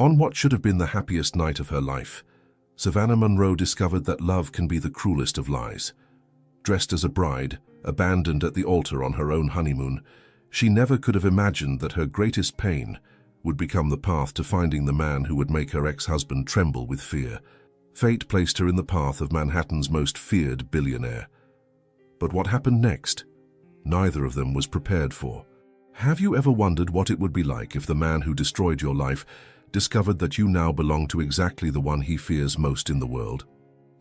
On what should have been the happiest night of her life, Savannah Munro discovered that love can be the cruelest of lies. Dressed as a bride, abandoned at the altar on her own honeymoon, she never could have imagined that her greatest pain would become the path to finding the man who would make her ex-husband tremble with fear. Fate placed her in the path of Manhattan's most feared billionaire. But what happened next? Neither of them was prepared for. Have you ever wondered what it would be like if the man who destroyed your life discovered that you now belong to exactly the one he fears most in the world?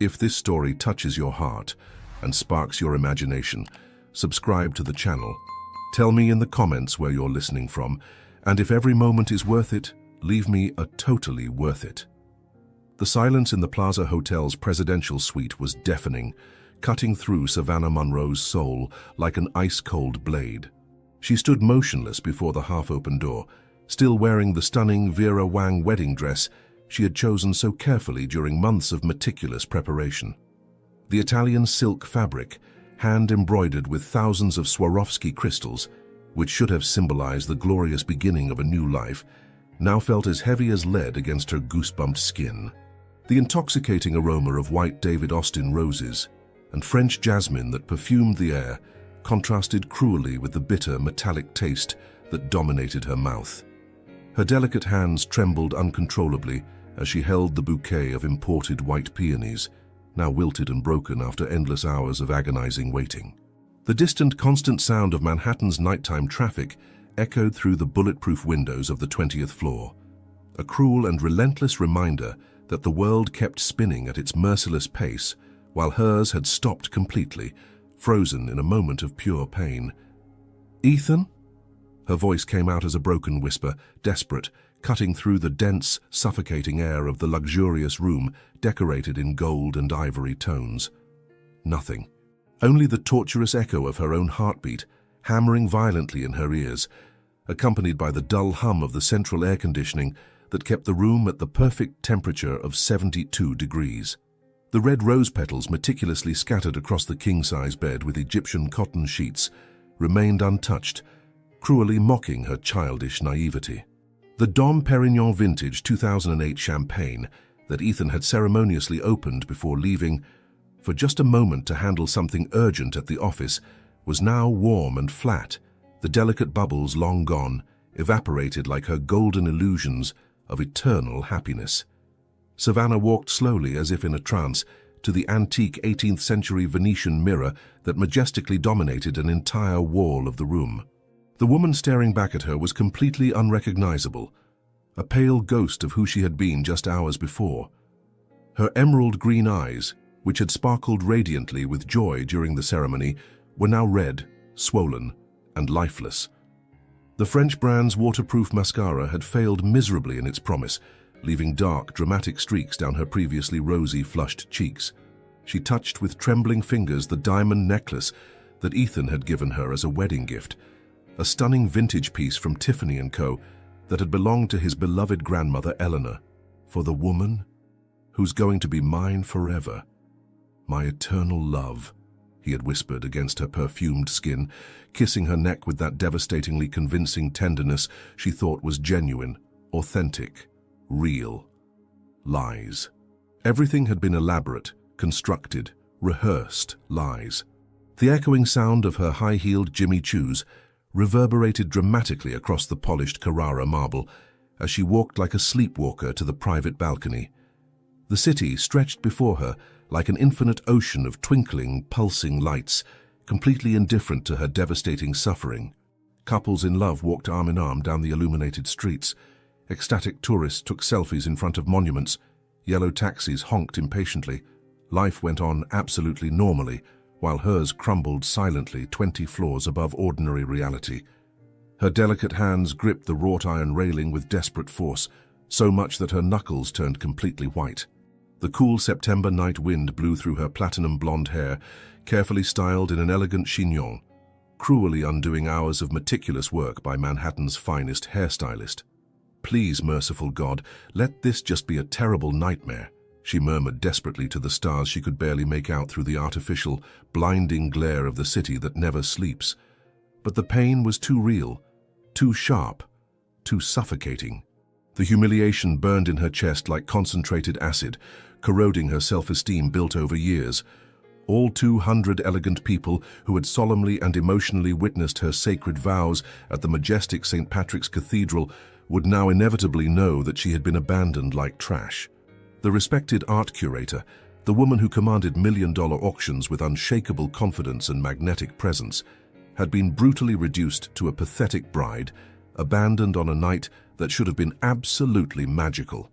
If this story touches your heart and sparks your imagination, subscribe to the channel. Tell me in the comments where you're listening from, and if every moment is worth it, leave me a totally worth it. The silence in the Plaza Hotel's presidential suite was deafening, cutting through Savannah Munro's soul like an ice-cold blade. She stood motionless before the half-open door, still wearing the stunning Vera Wang wedding dress she had chosen so carefully during months of meticulous preparation. The Italian silk fabric, hand-embroidered with thousands of Swarovski crystals, which should have symbolized the glorious beginning of a new life, now felt as heavy as lead against her goosebumped skin. The intoxicating aroma of white David Austin roses and French jasmine that perfumed the air contrasted cruelly with the bitter, metallic taste that dominated her mouth. Her delicate hands trembled uncontrollably as she held the bouquet of imported white peonies, now wilted and broken after endless hours of agonizing waiting. The distant, constant sound of Manhattan's nighttime traffic echoed through the bulletproof windows of the 20th floor, a cruel and relentless reminder that the world kept spinning at its merciless pace while hers had stopped completely, frozen in a moment of pure pain. "Ethan?" Her voice came out as a broken whisper, desperate, cutting through the dense, suffocating air of the luxurious room decorated in gold and ivory tones. Nothing. Only the torturous echo of her own heartbeat, hammering violently in her ears, accompanied by the dull hum of the central air conditioning that kept the room at the perfect temperature of 72 degrees. The red rose petals meticulously scattered across the king-size bed with Egyptian cotton sheets remained untouched, cruelly mocking her childish naivety. The Dom Perignon vintage 2008 champagne that Ethan had ceremoniously opened before leaving for just a moment to handle something urgent at the office was now warm and flat, the delicate bubbles long gone, evaporated like her golden illusions of eternal happiness. Savannah walked slowly, as if in a trance, to the antique 18th century Venetian mirror that majestically dominated an entire wall of the room. The woman staring back at her was completely unrecognizable, a pale ghost of who she had been just hours before. Her emerald green eyes, which had sparkled radiantly with joy during the ceremony, were now red, swollen, and lifeless. The French brand's waterproof mascara had failed miserably in its promise, leaving dark, dramatic streaks down her previously rosy, flushed cheeks. She touched with trembling fingers the diamond necklace that Ethan had given her as a wedding gift, a stunning vintage piece from Tiffany & Co. that had belonged to his beloved grandmother Eleanor, for the woman who's going to be mine forever. "My eternal love," he had whispered against her perfumed skin, kissing her neck with that devastatingly convincing tenderness she thought was genuine, authentic, real. Lies. Everything had been elaborate, constructed, rehearsed lies. The echoing sound of her high-heeled Jimmy Choos reverberated dramatically across the polished Carrara marble as she walked like a sleepwalker to the private balcony. The city stretched before her like an infinite ocean of twinkling, pulsing lights, completely indifferent to her devastating suffering. Couples in love walked arm in arm down the illuminated streets. Ecstatic tourists took selfies in front of monuments. Yellow taxis honked impatiently. Life went on absolutely normally, while hers crumbled silently 20 floors above ordinary reality. Her delicate hands gripped the wrought iron railing with desperate force, so much that her knuckles turned completely white. The cool September night wind blew through her platinum blonde hair, carefully styled in an elegant chignon, cruelly undoing hours of meticulous work by Manhattan's finest hairstylist. "Please, merciful God, let this just be a terrible nightmare," she murmured desperately to the stars she could barely make out through the artificial, blinding glare of the city that never sleeps. But the pain was too real, too sharp, too suffocating. The humiliation burned in her chest like concentrated acid, corroding her self-esteem built over years. All 200 elegant people who had solemnly and emotionally witnessed her sacred vows at the majestic St. Patrick's Cathedral would now inevitably know that she had been abandoned like trash. The respected art curator, the woman who commanded million-dollar auctions with unshakable confidence and magnetic presence, had been brutally reduced to a pathetic bride, abandoned on a night that should have been absolutely magical.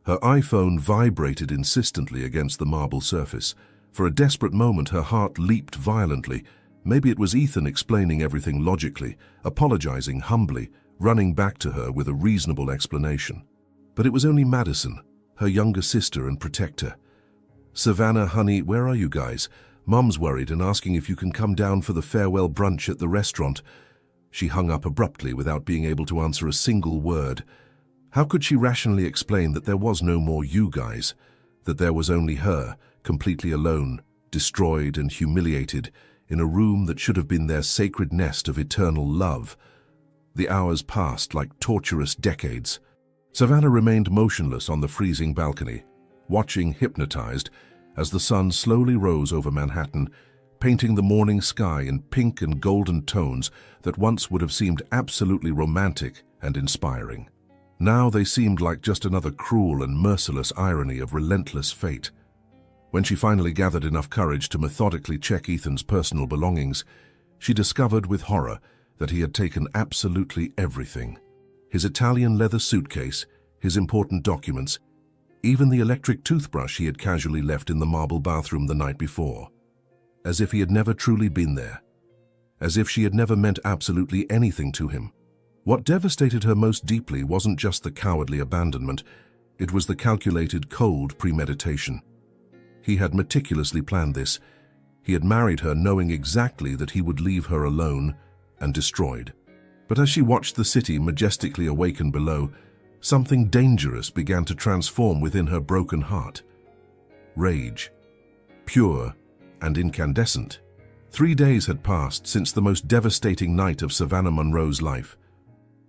Her iPhone vibrated insistently against the marble surface. For a desperate moment, her heart leaped violently. Maybe it was Ethan explaining everything logically, apologizing humbly, running back to her with a reasonable explanation. But it was only Madison, her younger sister and protector. "Savannah, honey, where are you guys? Mom's worried and asking if you can come down for the farewell brunch at the restaurant." She hung up abruptly without being able to answer a single word. How could she rationally explain that there was no more you guys, that there was only her, completely alone, destroyed and humiliated, in a room that should have been their sacred nest of eternal love? The hours passed like torturous decades. Savannah remained motionless on the freezing balcony, watching hypnotized as the sun slowly rose over Manhattan, painting the morning sky in pink and golden tones that once would have seemed absolutely romantic and inspiring. Now they seemed like just another cruel and merciless irony of relentless fate. When she finally gathered enough courage to methodically check Ethan's personal belongings, she discovered with horror that he had taken absolutely everything. His Italian leather suitcase, his important documents, even the electric toothbrush he had casually left in the marble bathroom the night before. As if he had never truly been there. As if she had never meant absolutely anything to him. What devastated her most deeply wasn't just the cowardly abandonment, it was the calculated, cold premeditation. He had meticulously planned this. He had married her knowing exactly that he would leave her alone and destroyed. But as she watched the city majestically awaken below, something dangerous began to transform within her broken heart. Rage. Pure and incandescent. 3 days had passed since the most devastating night of Savannah Monroe's life.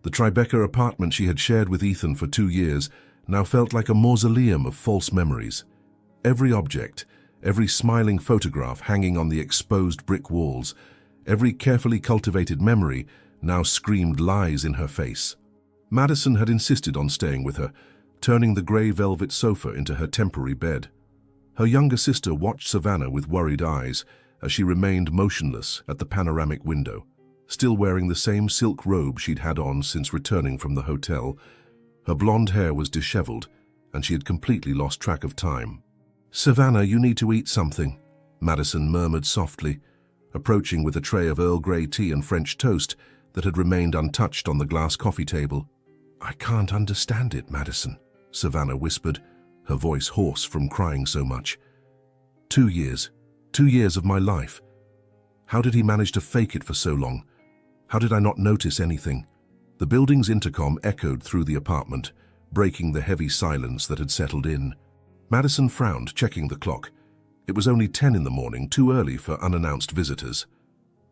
The Tribeca apartment she had shared with Ethan for 2 years now felt like a mausoleum of false memories. Every object, every smiling photograph hanging on the exposed brick walls, every carefully cultivated memory now screamed lies in her face. Madison had insisted on staying with her, turning the grey velvet sofa into her temporary bed. Her younger sister watched Savannah with worried eyes as she remained motionless at the panoramic window, still wearing the same silk robe she'd had on since returning from the hotel. Her blonde hair was disheveled, and she had completely lost track of time. "Savannah, you need to eat something," Madison murmured softly, approaching with a tray of Earl Grey tea and French toast that had remained untouched on the glass coffee table. "I can't understand it, Madison," Savannah whispered, her voice hoarse from crying so much. 2 years. 2 years of my life. How did he manage to fake it for so long? How did I not notice anything? The building's intercom echoed through the apartment, breaking the heavy silence that had settled in. Madison frowned, checking the clock. It was only 10 in the morning, too early for unannounced visitors.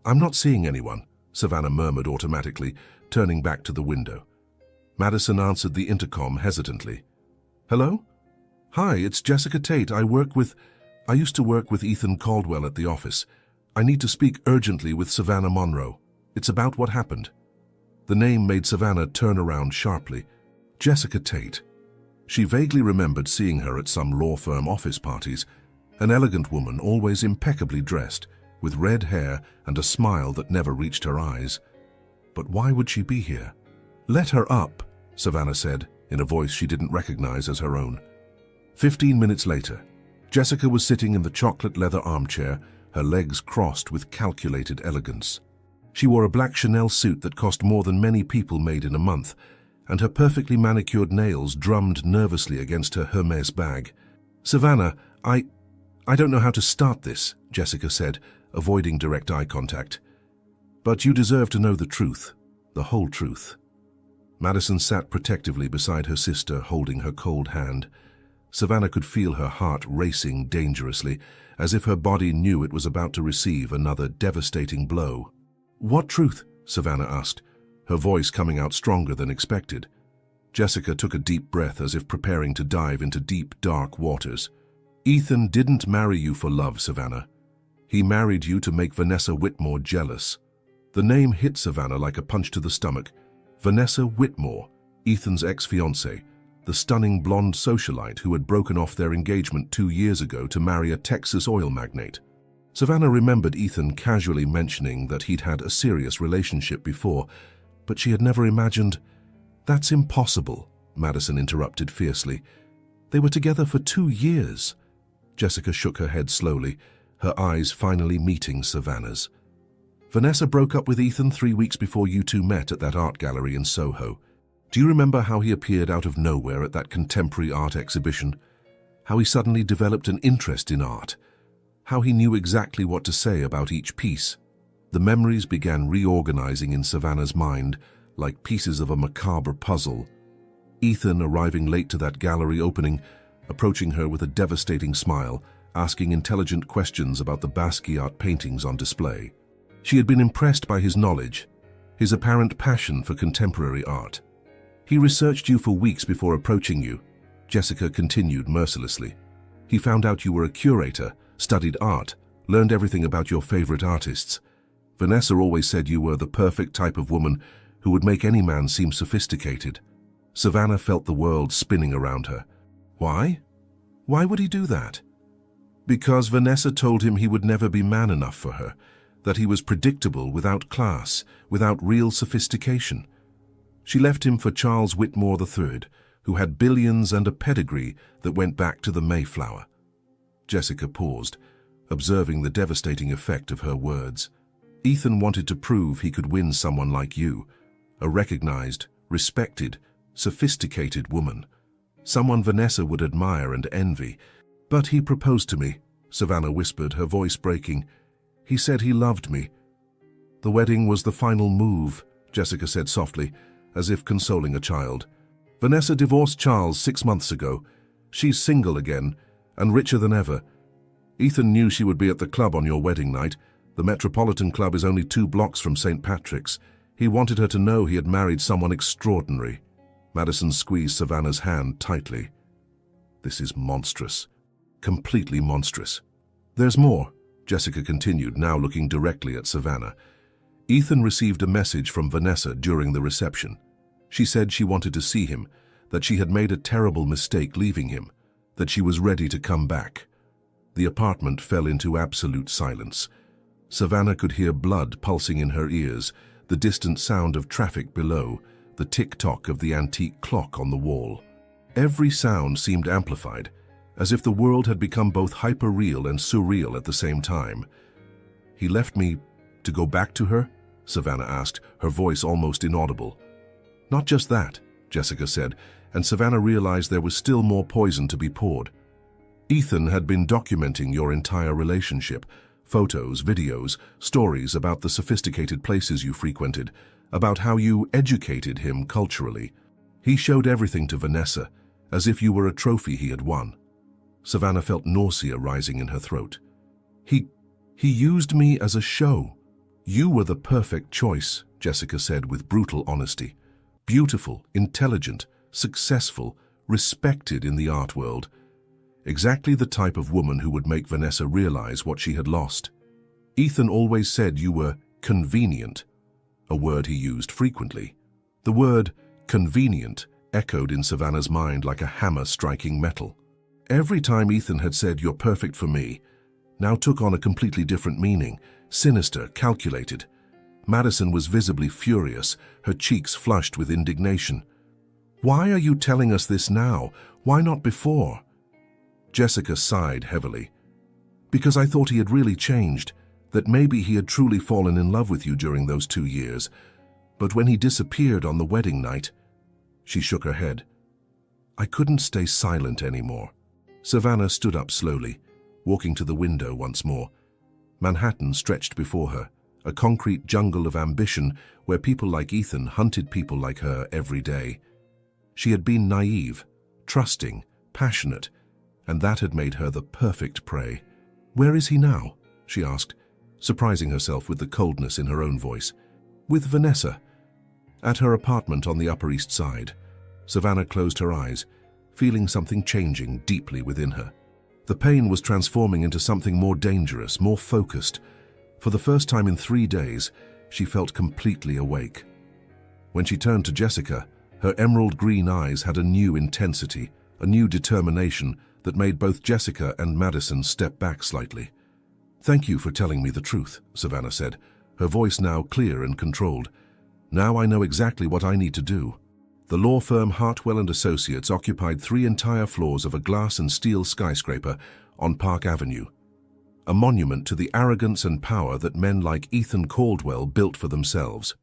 "I'm not seeing anyone," Savannah murmured automatically, turning back to the window. Madison answered the intercom hesitantly. "Hello? Hi, it's Jessica Tate. I used to work with Ethan Caldwell at the office. I need to speak urgently with Savannah Monroe. It's about what happened." The name made Savannah turn around sharply. Jessica Tate. She vaguely remembered seeing her at some law firm office parties, an elegant woman always impeccably dressed, with red hair and a smile that never reached her eyes. But why would she be here? "Let her up," Savannah said, in a voice she didn't recognize as her own. 15 minutes later, Jessica was sitting in the chocolate leather armchair, her legs crossed with calculated elegance. She wore a black Chanel suit that cost more than many people made in a month, and her perfectly manicured nails drummed nervously against her Hermes bag. "Savannah, I don't know how to start this," Jessica said, avoiding direct eye contact. "But you deserve to know the truth, the whole truth." Madison sat protectively beside her sister, holding her cold hand. Savannah could feel her heart racing dangerously, as if her body knew it was about to receive another devastating blow. "What truth?" Savannah asked, her voice coming out stronger than expected. Jessica took a deep breath as if preparing to dive into deep, dark waters. Ethan didn't marry you for love, Savannah. He married you to make Vanessa Whitmore jealous. The name hit Savannah like a punch to the stomach. Vanessa Whitmore, Ethan's ex-fiancée, the stunning blonde socialite who had broken off their engagement 2 years ago to marry a Texas oil magnate. Savannah remembered Ethan casually mentioning that he'd had a serious relationship before, but she had never imagined— "That's impossible," Madison interrupted fiercely. "They were together for 2 years." Jessica shook her head slowly, her eyes finally meeting Savannah's. "Vanessa broke up with Ethan 3 weeks before you two met at that art gallery in Soho. Do you remember how he appeared out of nowhere at that contemporary art exhibition? How he suddenly developed an interest in art? How he knew exactly what to say about each piece?" The memories began reorganizing in Savannah's mind, like pieces of a macabre puzzle. Ethan arriving late to that gallery opening, approaching her with a devastating smile, asking intelligent questions about the Basquiat paintings on display. She had been impressed by his knowledge, his apparent passion for contemporary art. "He researched you for weeks before approaching you," Jessica continued mercilessly. "He found out you were a curator, studied art, learned everything about your favorite artists. Vanessa always said you were the perfect type of woman who would make any man seem sophisticated." Savannah felt the world spinning around her. Why? Why would he do that? Because Vanessa told him he would never be man enough for her, that he was predictable, without class, without real sophistication. She left him for Charles Whitmore III, who had billions and a pedigree that went back to the Mayflower. Jessica paused, observing the devastating effect of her words. Ethan wanted to prove he could win someone like you, a recognized, respected, sophisticated woman. Someone Vanessa would admire and envy. "But he proposed to me," Savannah whispered, her voice breaking. "He said he loved me." "The wedding was the final move," Jessica said softly, as if consoling a child. "Vanessa divorced Charles 6 months ago. She's single again, and richer than ever. Ethan knew she would be at the club on your wedding night. The Metropolitan Club is only 2 blocks from St. Patrick's. He wanted her to know he had married someone extraordinary." Madison squeezed Savannah's hand tightly. "This is monstrous. Completely monstrous." "There's more," Jessica continued, now looking directly at Savannah. "Ethan received a message from Vanessa during the reception. She said she wanted to see him, that she had made a terrible mistake leaving him, that she was ready to come back." The apartment fell into absolute silence. Savannah could hear blood pulsing in her ears, the distant sound of traffic below, the tick-tock of the antique clock on the wall. Every sound seemed amplified, as if the world had become both hyper-real and surreal at the same time. "He left me to go back to her?" Savannah asked, her voice almost inaudible. "Not just that," Jessica said, and Savannah realized there was still more poison to be poured. "Ethan had been documenting your entire relationship, photos, videos, stories about the sophisticated places you frequented, about how you educated him culturally. He showed everything to Vanessa, as if you were a trophy he had won." Savannah felt nausea rising in her throat. He used me as a show." "You were the perfect choice," Jessica said with brutal honesty. "Beautiful, intelligent, successful, respected in the art world. Exactly the type of woman who would make Vanessa realize what she had lost. Ethan always said you were convenient, a word he used frequently. The word convenient echoed in Savannah's mind like a hammer striking metal. Every time Ethan had said "you're perfect for me," now took on a completely different meaning, sinister, calculated. Madison was visibly furious, her cheeks flushed with indignation. "Why are you telling us this now? Why not before?" Jessica sighed heavily. "Because I thought he had really changed, that maybe he had truly fallen in love with you during those 2 years. But when he disappeared on the wedding night—" She shook her head. "I couldn't stay silent anymore." Savannah stood up slowly, walking to the window once more. Manhattan stretched before her, a concrete jungle of ambition where people like Ethan hunted people like her every day. She had been naive, trusting, passionate, and that had made her the perfect prey. "Where is he now?" she asked, surprising herself with the coldness in her own voice. "With Vanessa, at her apartment on the Upper East Side. Savannah closed her eyes, feeling something changing deeply within her. The pain was transforming into something more dangerous, more focused. For the first time in 3 days, she felt completely awake. When she turned to Jessica, her emerald green eyes had a new intensity, a new determination that made both Jessica and Madison step back slightly. "Thank you for telling me the truth," Savannah said, her voice now clear and controlled. "Now I know exactly what I need to do." The law firm Hartwell & Associates occupied 3 entire floors of a glass and steel skyscraper on Park Avenue, a monument to the arrogance and power that men like Ethan Caldwell built for themselves.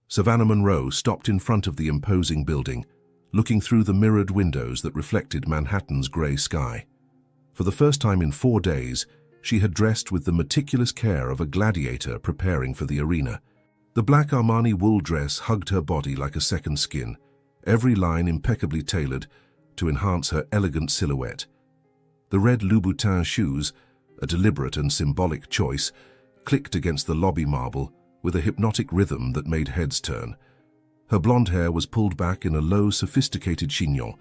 Savannah Monroe stopped in front of the imposing building, looking through the mirrored windows that reflected Manhattan's gray sky. For the first time in 4 days, she had dressed with the meticulous care of a gladiator preparing for the arena. The black Armani wool dress hugged her body like a second skin, every line impeccably tailored to enhance her elegant silhouette. The red Louboutin shoes, a deliberate and symbolic choice, clicked against the lobby marble with a hypnotic rhythm that made heads turn. Her blonde hair was pulled back in a low, sophisticated chignon,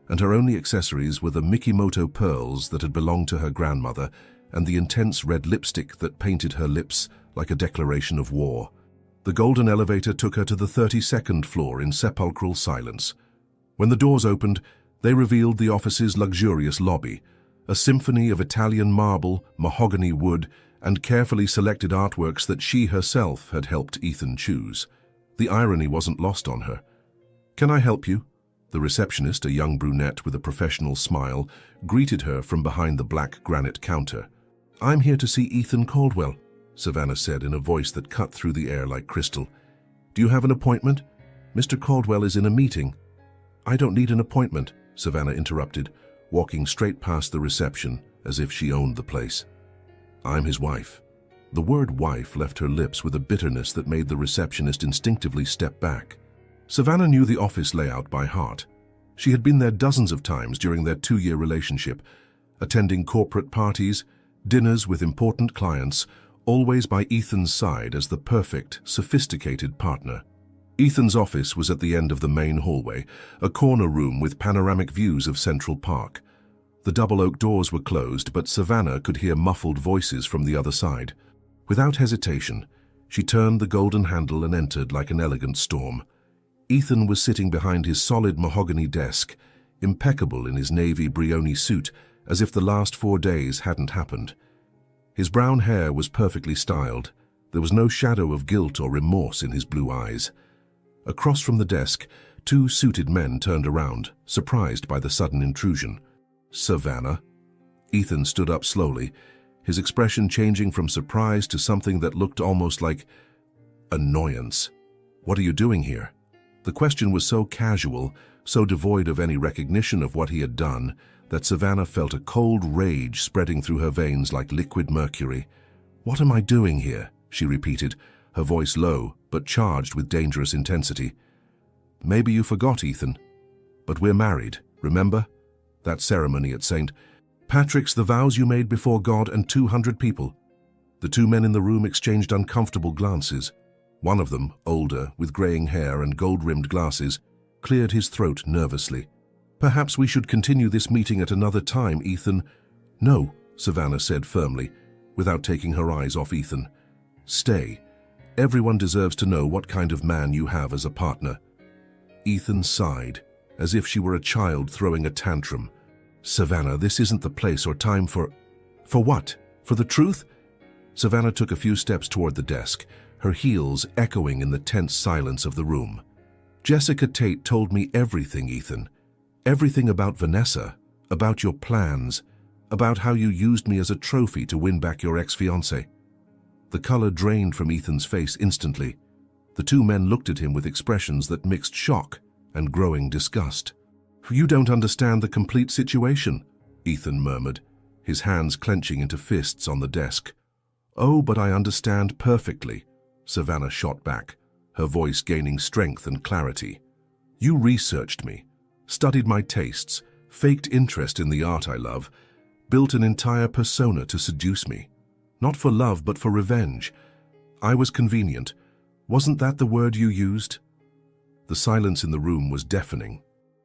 and her only accessories were the Mikimoto pearls that had belonged to her grandmother and the intense red lipstick that painted her lips like a declaration of war. The golden elevator took her to the 32nd floor in sepulchral silence. When the doors opened, they revealed the office's luxurious lobby, a symphony of Italian marble, mahogany wood, and carefully selected artworks that she herself had helped Ethan choose. The irony wasn't lost on her. "Can I help you?" The receptionist, a young brunette with a professional smile, greeted her from behind the black granite counter. "I'm here to see Ethan Caldwell," Savannah said in a voice that cut through the air like crystal. "Do you have an appointment? Mr. Caldwell is in a meeting." "I don't need an appointment," Savannah interrupted, walking straight past the reception as if she owned the place. "I'm his wife." The word wife left her lips with a bitterness that made the receptionist instinctively step back. Savannah knew the office layout by heart. She had been there dozens of times during their 2-year relationship, attending corporate parties, dinners with important clients, always by Ethan's side as the perfect, sophisticated partner. Ethan's office was at the end of the main hallway, a corner room with panoramic views of Central Park. The double oak doors were closed, but Savannah could hear muffled voices from the other side. Without hesitation, she turned the golden handle and entered like an elegant storm. Ethan was sitting behind his solid mahogany desk, impeccable in his navy Brioni suit, as if the last 4 days hadn't happened. His brown hair was perfectly styled. There was no shadow of guilt or remorse in his blue eyes. Across from the desk, 2 suited men turned around, surprised by the sudden intrusion. "Savannah?" Ethan stood up slowly, his expression changing from surprise to something that looked almost like annoyance. "What are you doing here?" The question was so casual, so devoid of any recognition of what he had done, that Savannah felt a cold rage spreading through her veins like liquid mercury. "What am I doing here?" she repeated, her voice low, but charged with dangerous intensity. "Maybe you forgot, Ethan, but we're married, remember? That ceremony at St. Patrick's, the vows you made before God and 200 people." The 2 men in the room exchanged uncomfortable glances. One of them, older, with graying hair and gold-rimmed glasses, cleared his throat nervously. "Perhaps we should continue this meeting at another time, Ethan." "No," Savannah said firmly, without taking her eyes off Ethan. "Stay. Everyone deserves to know what kind of man you have as a partner." Ethan sighed, as if she were a child throwing a tantrum. "Savannah, this isn't the place or time for..." "For what? For the truth?" Savannah took a few steps toward the desk, her heels echoing in the tense silence of the room. "Jessica Tate told me everything, Ethan. Everything about Vanessa, about your plans, about how you used me as a trophy to win back your ex-fiancé." The color drained from Ethan's face instantly. The 2 men looked at him with expressions that mixed shock and growing disgust. "You don't understand the complete situation," Ethan murmured, his hands clenching into fists on the desk. "Oh, but I understand perfectly," Savannah shot back, her voice gaining strength and clarity. "You researched me, studied my tastes, faked interest in the art I love, built an entire persona to seduce me. Not for love, but for revenge. I was convenient. Wasn't that the word you used?" The silence in the room was deafening.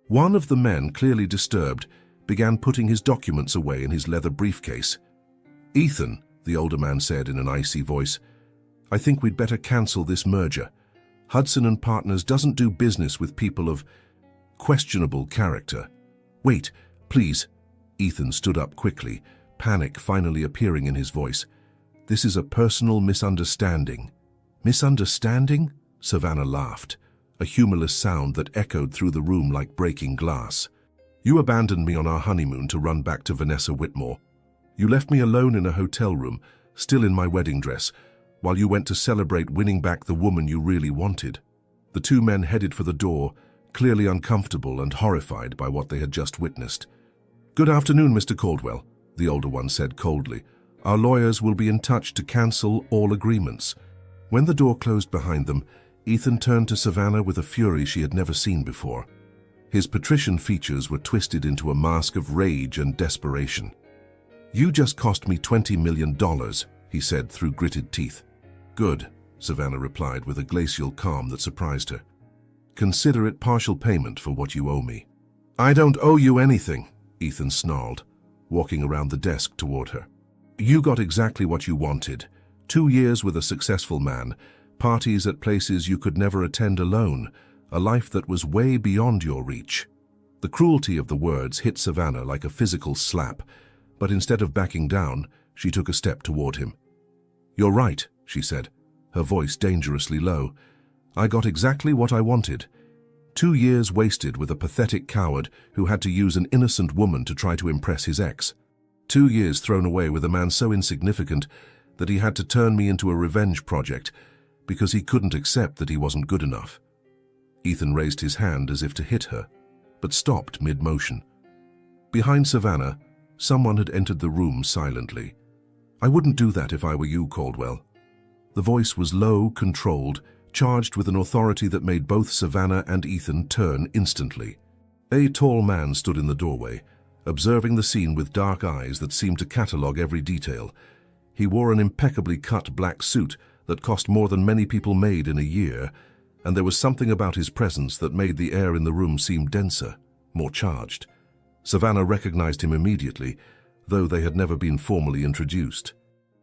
One of the men, clearly disturbed, began putting his documents away in his leather briefcase. "Ethan," the older man said in an icy voice, "I think we'd better cancel this merger. Hudson and Partners doesn't do business with people of questionable character." "Wait, please." Ethan stood up quickly, panic finally appearing in his voice. "This is a personal misunderstanding." "Misunderstanding?" Savannah laughed, a humorless sound that echoed through the room like breaking glass. "You abandoned me on our honeymoon to run back to Vanessa Whitmore. You left me alone in a hotel room, still in my wedding dress, while you went to celebrate winning back the woman you really wanted." The two men headed for the door, clearly uncomfortable and horrified by what they had just witnessed. "Good afternoon, Mr. Caldwell," the older one said coldly. "Our lawyers will be in touch to cancel all agreements." When the door closed behind them, Ethan turned to Savannah with a fury she had never seen before. His patrician features were twisted into a mask of rage and desperation. "You just cost me $20 million, he said through gritted teeth. "Good," Savannah replied with a glacial calm that surprised her. "Consider it partial payment for what you owe me." "I don't owe you anything," Ethan snarled, walking around the desk toward her. "You got exactly what you wanted. 2 years with a successful man, parties at places you could never attend alone, a life that was way beyond your reach." The cruelty of the words hit Savannah like a physical slap, but instead of backing down, she took a step toward him. "You're right," she said, her voice dangerously low. "I got exactly what I wanted. 2 years wasted with a pathetic coward who had to use an innocent woman to try to impress his ex. 2 years thrown away with a man so insignificant that he had to turn me into a revenge project because he couldn't accept that he wasn't good enough." Ethan raised his hand as if to hit her, but stopped mid-motion. Behind Savannah, someone had entered the room silently. "I wouldn't do that if I were you, Caldwell." The voice was low, controlled, charged with an authority that made both Savannah and Ethan turn instantly. A tall man stood in the doorway, observing the scene with dark eyes that seemed to catalogue every detail. He wore an impeccably cut black suit that cost more than many people made in a year, and there was something about his presence that made the air in the room seem denser, more charged. Savannah recognized him immediately, though they had never been formally introduced.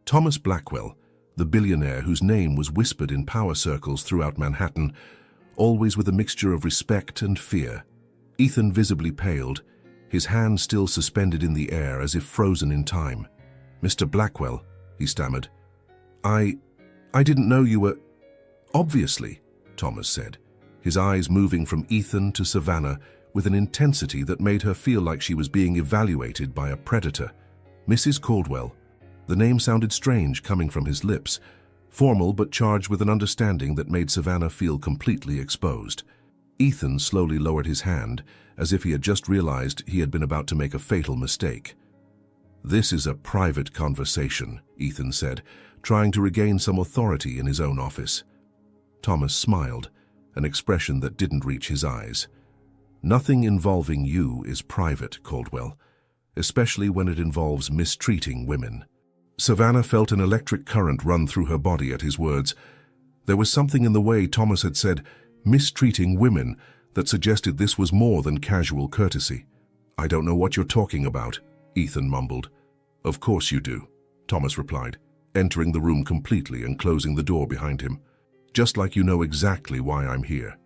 Thomas Blackwell, the billionaire whose name was whispered in power circles throughout Manhattan, always with a mixture of respect and fear. Ethan visibly paled, his hand still suspended in the air as if frozen in time. "Mr. Blackwell," he stammered. I didn't know you were—" "Obviously," Thomas said, his eyes moving from Ethan to Savannah with an intensity that made her feel like she was being evaluated by a predator. "Mrs. Caldwell." The name sounded strange coming from his lips, formal but charged with an understanding that made Savannah feel completely exposed. Ethan slowly lowered his hand, as if he had just realized he had been about to make a fatal mistake. "This is a private conversation," Ethan said, trying to regain some authority in his own office. Thomas smiled, an expression that didn't reach his eyes. "Nothing involving you is private, Caldwell, especially when it involves mistreating women." Savannah felt an electric current run through her body at his words. There was something in the way Thomas had said, "mistreating women," that suggested this was more than casual courtesy. "I don't know what you're talking about," Ethan mumbled. "Of course you do," Thomas replied, entering the room completely and closing the door behind him. "Just like you know exactly why I'm here."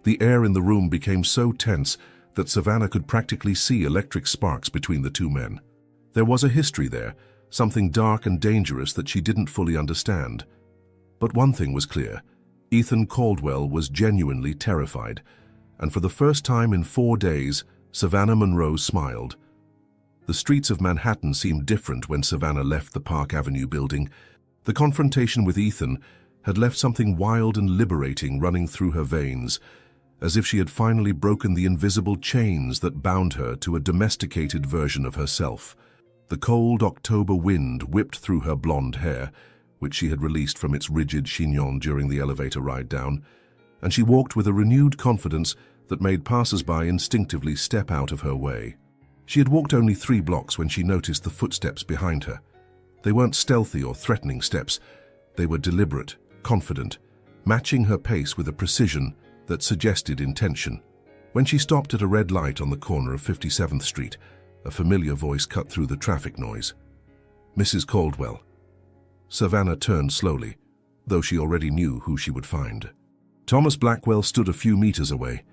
The air in the room became so tense that Savannah could practically see electric sparks between the two men. There was a history there, something dark and dangerous that she didn't fully understand. But one thing was clear: Ethan Caldwell was genuinely terrified, and for the first time in 4 days, Savannah Monroe smiled. The streets of Manhattan seemed different when Savannah left the Park Avenue building. The confrontation with Ethan had left something wild and liberating running through her veins, as if she had finally broken the invisible chains that bound her to a domesticated version of herself. The cold October wind whipped through her blonde hair, which she had released from its rigid chignon during the elevator ride down, and she walked with a renewed confidence that made passers-by instinctively step out of her way. She had walked only 3 blocks when she noticed the footsteps behind her. They weren't stealthy or threatening steps. They were deliberate, confident, matching her pace with a precision that suggested intention. When she stopped at a red light on the corner of 57th Street, a familiar voice cut through the traffic noise. "Mrs. Caldwell." Savannah turned slowly, though she already knew who she would find. Thomas Blackwell stood a few meters away,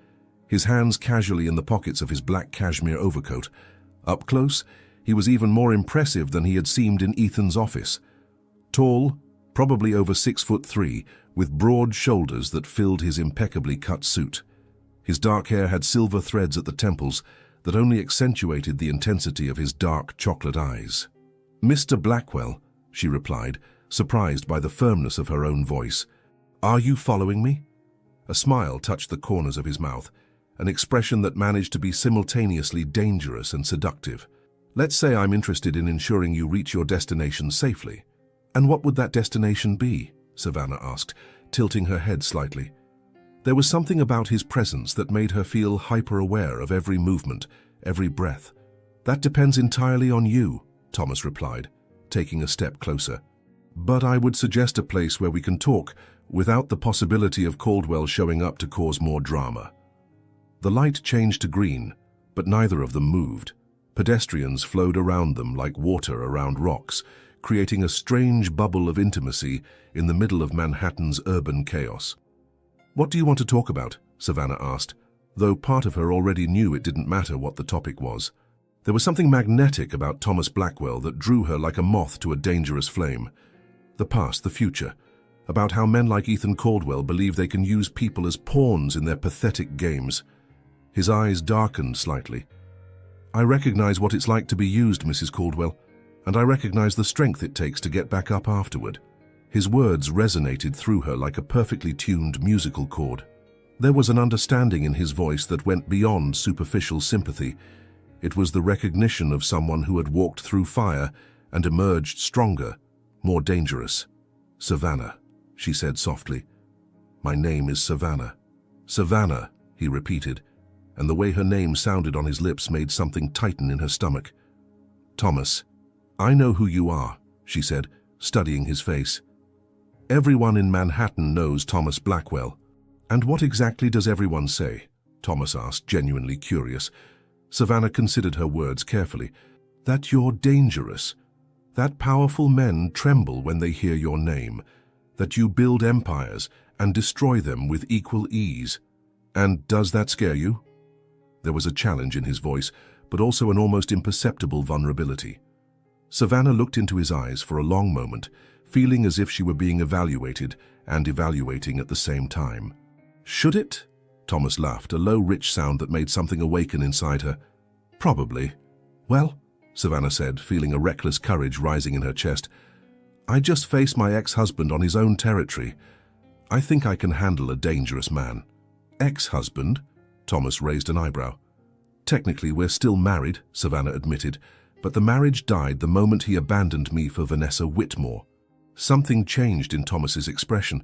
his hands casually in the pockets of his black cashmere overcoat. Up close, he was even more impressive than he had seemed in Ethan's office. Tall, probably over 6'3", with broad shoulders that filled his impeccably cut suit. His dark hair had silver threads at the temples that only accentuated the intensity of his dark chocolate eyes. "Mr. Blackwell," she replied, surprised by the firmness of her own voice. "Are you following me?" A smile touched the corners of his mouth, an expression that managed to be simultaneously dangerous and seductive. "Let's say I'm interested in ensuring you reach your destination safely." "And what would that destination be?" Savannah asked, tilting her head slightly. There was something about his presence that made her feel hyper-aware of every movement, every breath. "That depends entirely on you," Thomas replied, taking a step closer. "But I would suggest a place where we can talk without the possibility of Caldwell showing up to cause more drama." The light changed to green, but neither of them moved. Pedestrians flowed around them like water around rocks, creating a strange bubble of intimacy in the middle of Manhattan's urban chaos. "What do you want to talk about?" Savannah asked, though part of her already knew it didn't matter what the topic was. There was something magnetic about Thomas Blackwell that drew her like a moth to a dangerous flame. The past, the future, about how men like Ethan Caldwell believe they can use people as pawns in their pathetic games. His eyes darkened slightly. "I recognize what it's like to be used, Mrs. Caldwell, and I recognize the strength it takes to get back up afterward." His words resonated through her like a perfectly tuned musical chord. There was an understanding in his voice that went beyond superficial sympathy. It was the recognition of someone who had walked through fire and emerged stronger, more dangerous. "Savannah," she said softly. "My name is Savannah." "Savannah," he repeated, and the way her name sounded on his lips made something tighten in her stomach. "Thomas, I know who you are," she said, studying his face. "Everyone in Manhattan knows Thomas Blackwell." "And what exactly does everyone say?" Thomas asked, genuinely curious. Savannah considered her words carefully. "That you're dangerous. That powerful men tremble when they hear your name. That you build empires and destroy them with equal ease. And does that scare you?" There was a challenge in his voice, but also an almost imperceptible vulnerability. Savannah looked into his eyes for a long moment, feeling as if she were being evaluated and evaluating at the same time. "Should it?" Thomas laughed, a low, rich sound that made something awaken inside her. "Probably." "Well," Savannah said, feeling a reckless courage rising in her chest, "I just faced my ex-husband on his own territory. I think I can handle a dangerous man." "Ex-husband?" Thomas raised an eyebrow. "Technically, we're still married," Savannah admitted, "but the marriage died the moment he abandoned me for Vanessa Whitmore." Something changed in Thomas's expression,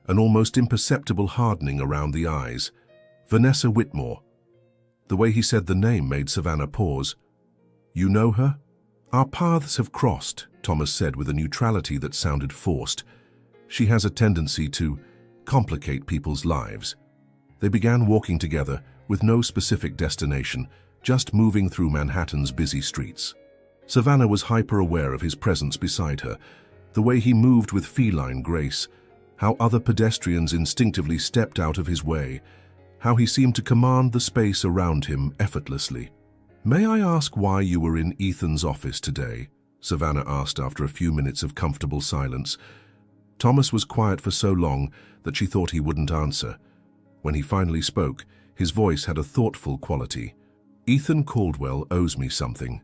an almost imperceptible hardening around the eyes. "Vanessa Whitmore." The way he said the name made Savannah pause. "You know her?" "Our paths have crossed," Thomas said with a neutrality that sounded forced. "She has a tendency to complicate people's lives." They began walking together with no specific destination, just moving through Manhattan's busy streets. Savannah was hyper-aware of his presence beside her, the way he moved with feline grace, how other pedestrians instinctively stepped out of his way, how he seemed to command the space around him effortlessly. "May I ask why you were in Ethan's office today?" Savannah asked after a few minutes of comfortable silence. Thomas was quiet for so long that she thought he wouldn't answer. When he finally spoke, his voice had a thoughtful quality. "Ethan Caldwell owes me something.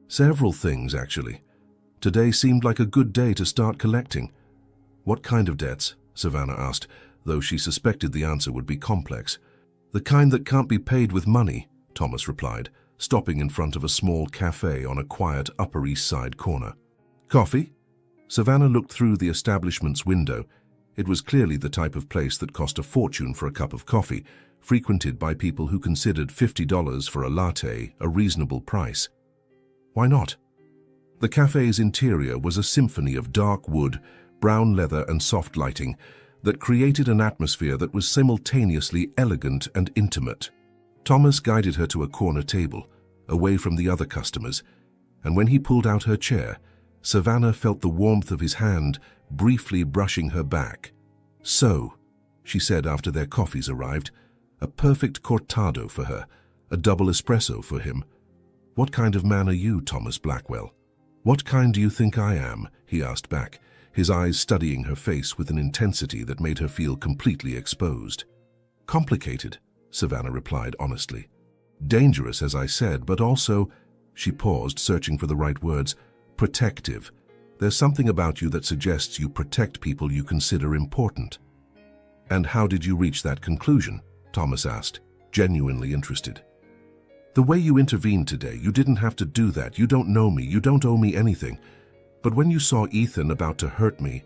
Several things, actually. Today seemed like a good day to start collecting." "What kind of debts?" Savannah asked, though she suspected the answer would be complex. "The kind that can't be paid with money," Thomas replied, stopping in front of a small cafe on a quiet Upper East Side corner. "Coffee?" Savannah looked through the establishment's window. It was clearly the type of place that cost a fortune for a cup of coffee, frequented by people who considered $50 for a latte a reasonable price. "Why not?" The cafe's interior was a symphony of dark wood, brown leather and soft lighting that created an atmosphere that was simultaneously elegant and intimate. Thomas guided her to a corner table, away from the other customers, and when he pulled out her chair, Savannah felt the warmth of his hand briefly brushing her back. "So," she said after their coffees arrived, "a perfect cortado for her, a double espresso for him. What kind of man are you, Thomas Blackwell?" "What kind do you think I am?" he asked back, his eyes studying her face with an intensity that made her feel completely exposed. "Complicated," Savannah replied honestly. "Dangerous, as I said, but also," she paused, searching for the right words, "protective. There's something about you that suggests you protect people you consider important." "And how did you reach that conclusion?" Thomas asked, genuinely interested. "The way you intervened today, you didn't have to do that. You don't know me, you don't owe me anything. But when you saw Ethan about to hurt me,"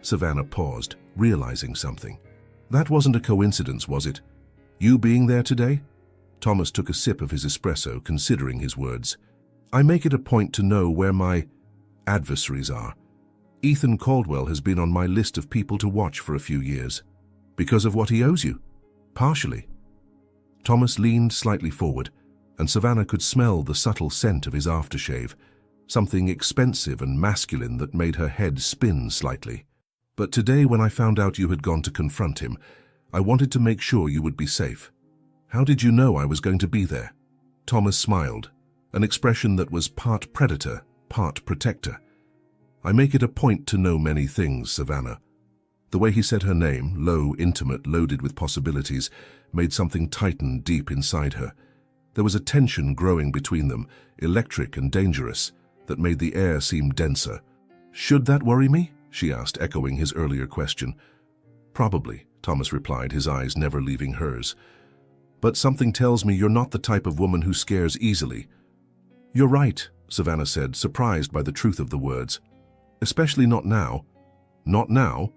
Savannah paused, realizing something. "That wasn't a coincidence, was it? You being there today?" Thomas took a sip of his espresso, considering his words. "I make it a point to know where my adversaries are. Ethan Caldwell has been on my list of people to watch for a few years. Because of what he owes you?" "Partially." Thomas leaned slightly forward, and Savannah could smell the subtle scent of his aftershave, something expensive and masculine that made her head spin slightly. "But today, when I found out you had gone to confront him, I wanted to make sure you would be safe." "How did you know I was going to be there?" Thomas smiled, an expression that was part predator, part protector. "I make it a point to know many things, Savannah." The way he said her name, low, intimate, loaded with possibilities, made something tighten deep inside her. There was a tension growing between them, electric and dangerous, that made the air seem denser. "Should that worry me?" she asked, echoing his earlier question. "Probably," Thomas replied, his eyes never leaving hers. "But something tells me you're not the type of woman who scares easily." "You're right," Savannah said, surprised by the truth of the words. "Especially not now." "Not now?"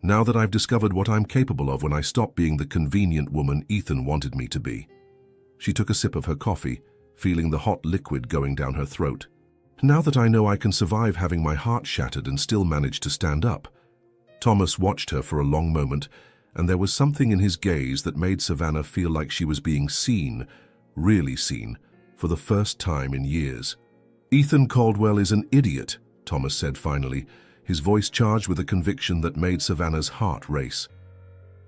"Now that I've discovered what I'm capable of when I stop being the convenient woman Ethan wanted me to be." She took a sip of her coffee, feeling the hot liquid going down her throat. "Now that I know I can survive having my heart shattered and still manage to stand up." Thomas watched her for a long moment, and there was something in his gaze that made Savannah feel like she was being seen, really seen, for the first time in years. "Ethan Caldwell is an idiot," Thomas said finally, his voice charged with a conviction that made Savannah's heart race.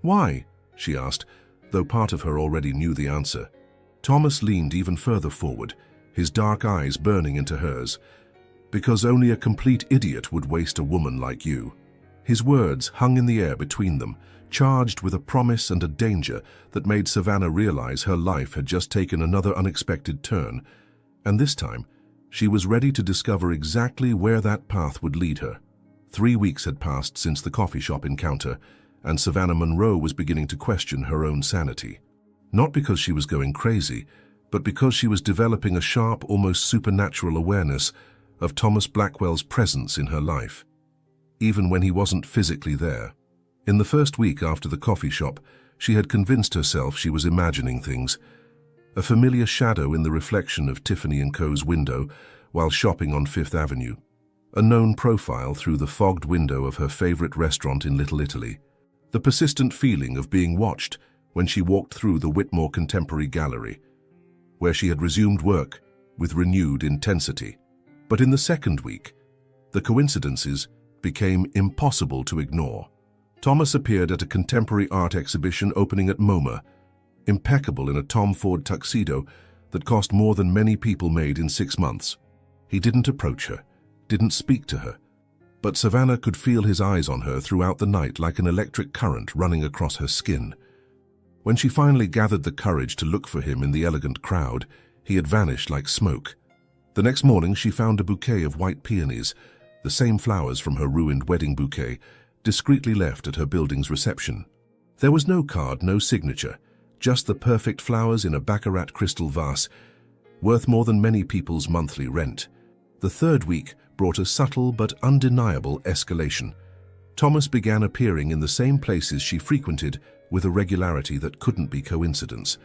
"Why?" she asked, though part of her already knew the answer. Thomas leaned even further forward, his dark eyes burning into hers. "Because only a complete idiot would waste a woman like you." His words hung in the air between them, charged with a promise and a danger that made Savannah realize her life had just taken another unexpected turn, and this time, she was ready to discover exactly where that path would lead her. 3 weeks had passed since the coffee shop encounter, and Savannah Monroe was beginning to question her own sanity. Not because she was going crazy, but because she was developing a sharp, almost supernatural awareness of Thomas Blackwell's presence in her life, even when he wasn't physically there. In the first week after the coffee shop, she had convinced herself she was imagining things. A familiar shadow in the reflection of Tiffany & Co.'s window while shopping on Fifth Avenue. A known profile through the fogged window of her favorite restaurant in Little Italy. The persistent feeling of being watched when she walked through the Whitmore Contemporary Gallery, where she had resumed work with renewed intensity. But in the second week, the coincidences became impossible to ignore. Thomas appeared at a contemporary art exhibition opening at MoMA, impeccable in a Tom Ford tuxedo that cost more than many people made in 6 months. He didn't approach her, didn't speak to her, but Savannah could feel his eyes on her throughout the night like an electric current running across her skin. When she finally gathered the courage to look for him in the elegant crowd, he had vanished like smoke. The next morning she found a bouquet of white peonies, the same flowers from her ruined wedding bouquet, discreetly left at her building's reception. There was no card, no signature, just the perfect flowers in a baccarat crystal vase, worth more than many people's monthly rent. The third week brought a subtle but undeniable escalation. Thomas began appearing in the same places she frequented with a regularity that couldn't be coincidence.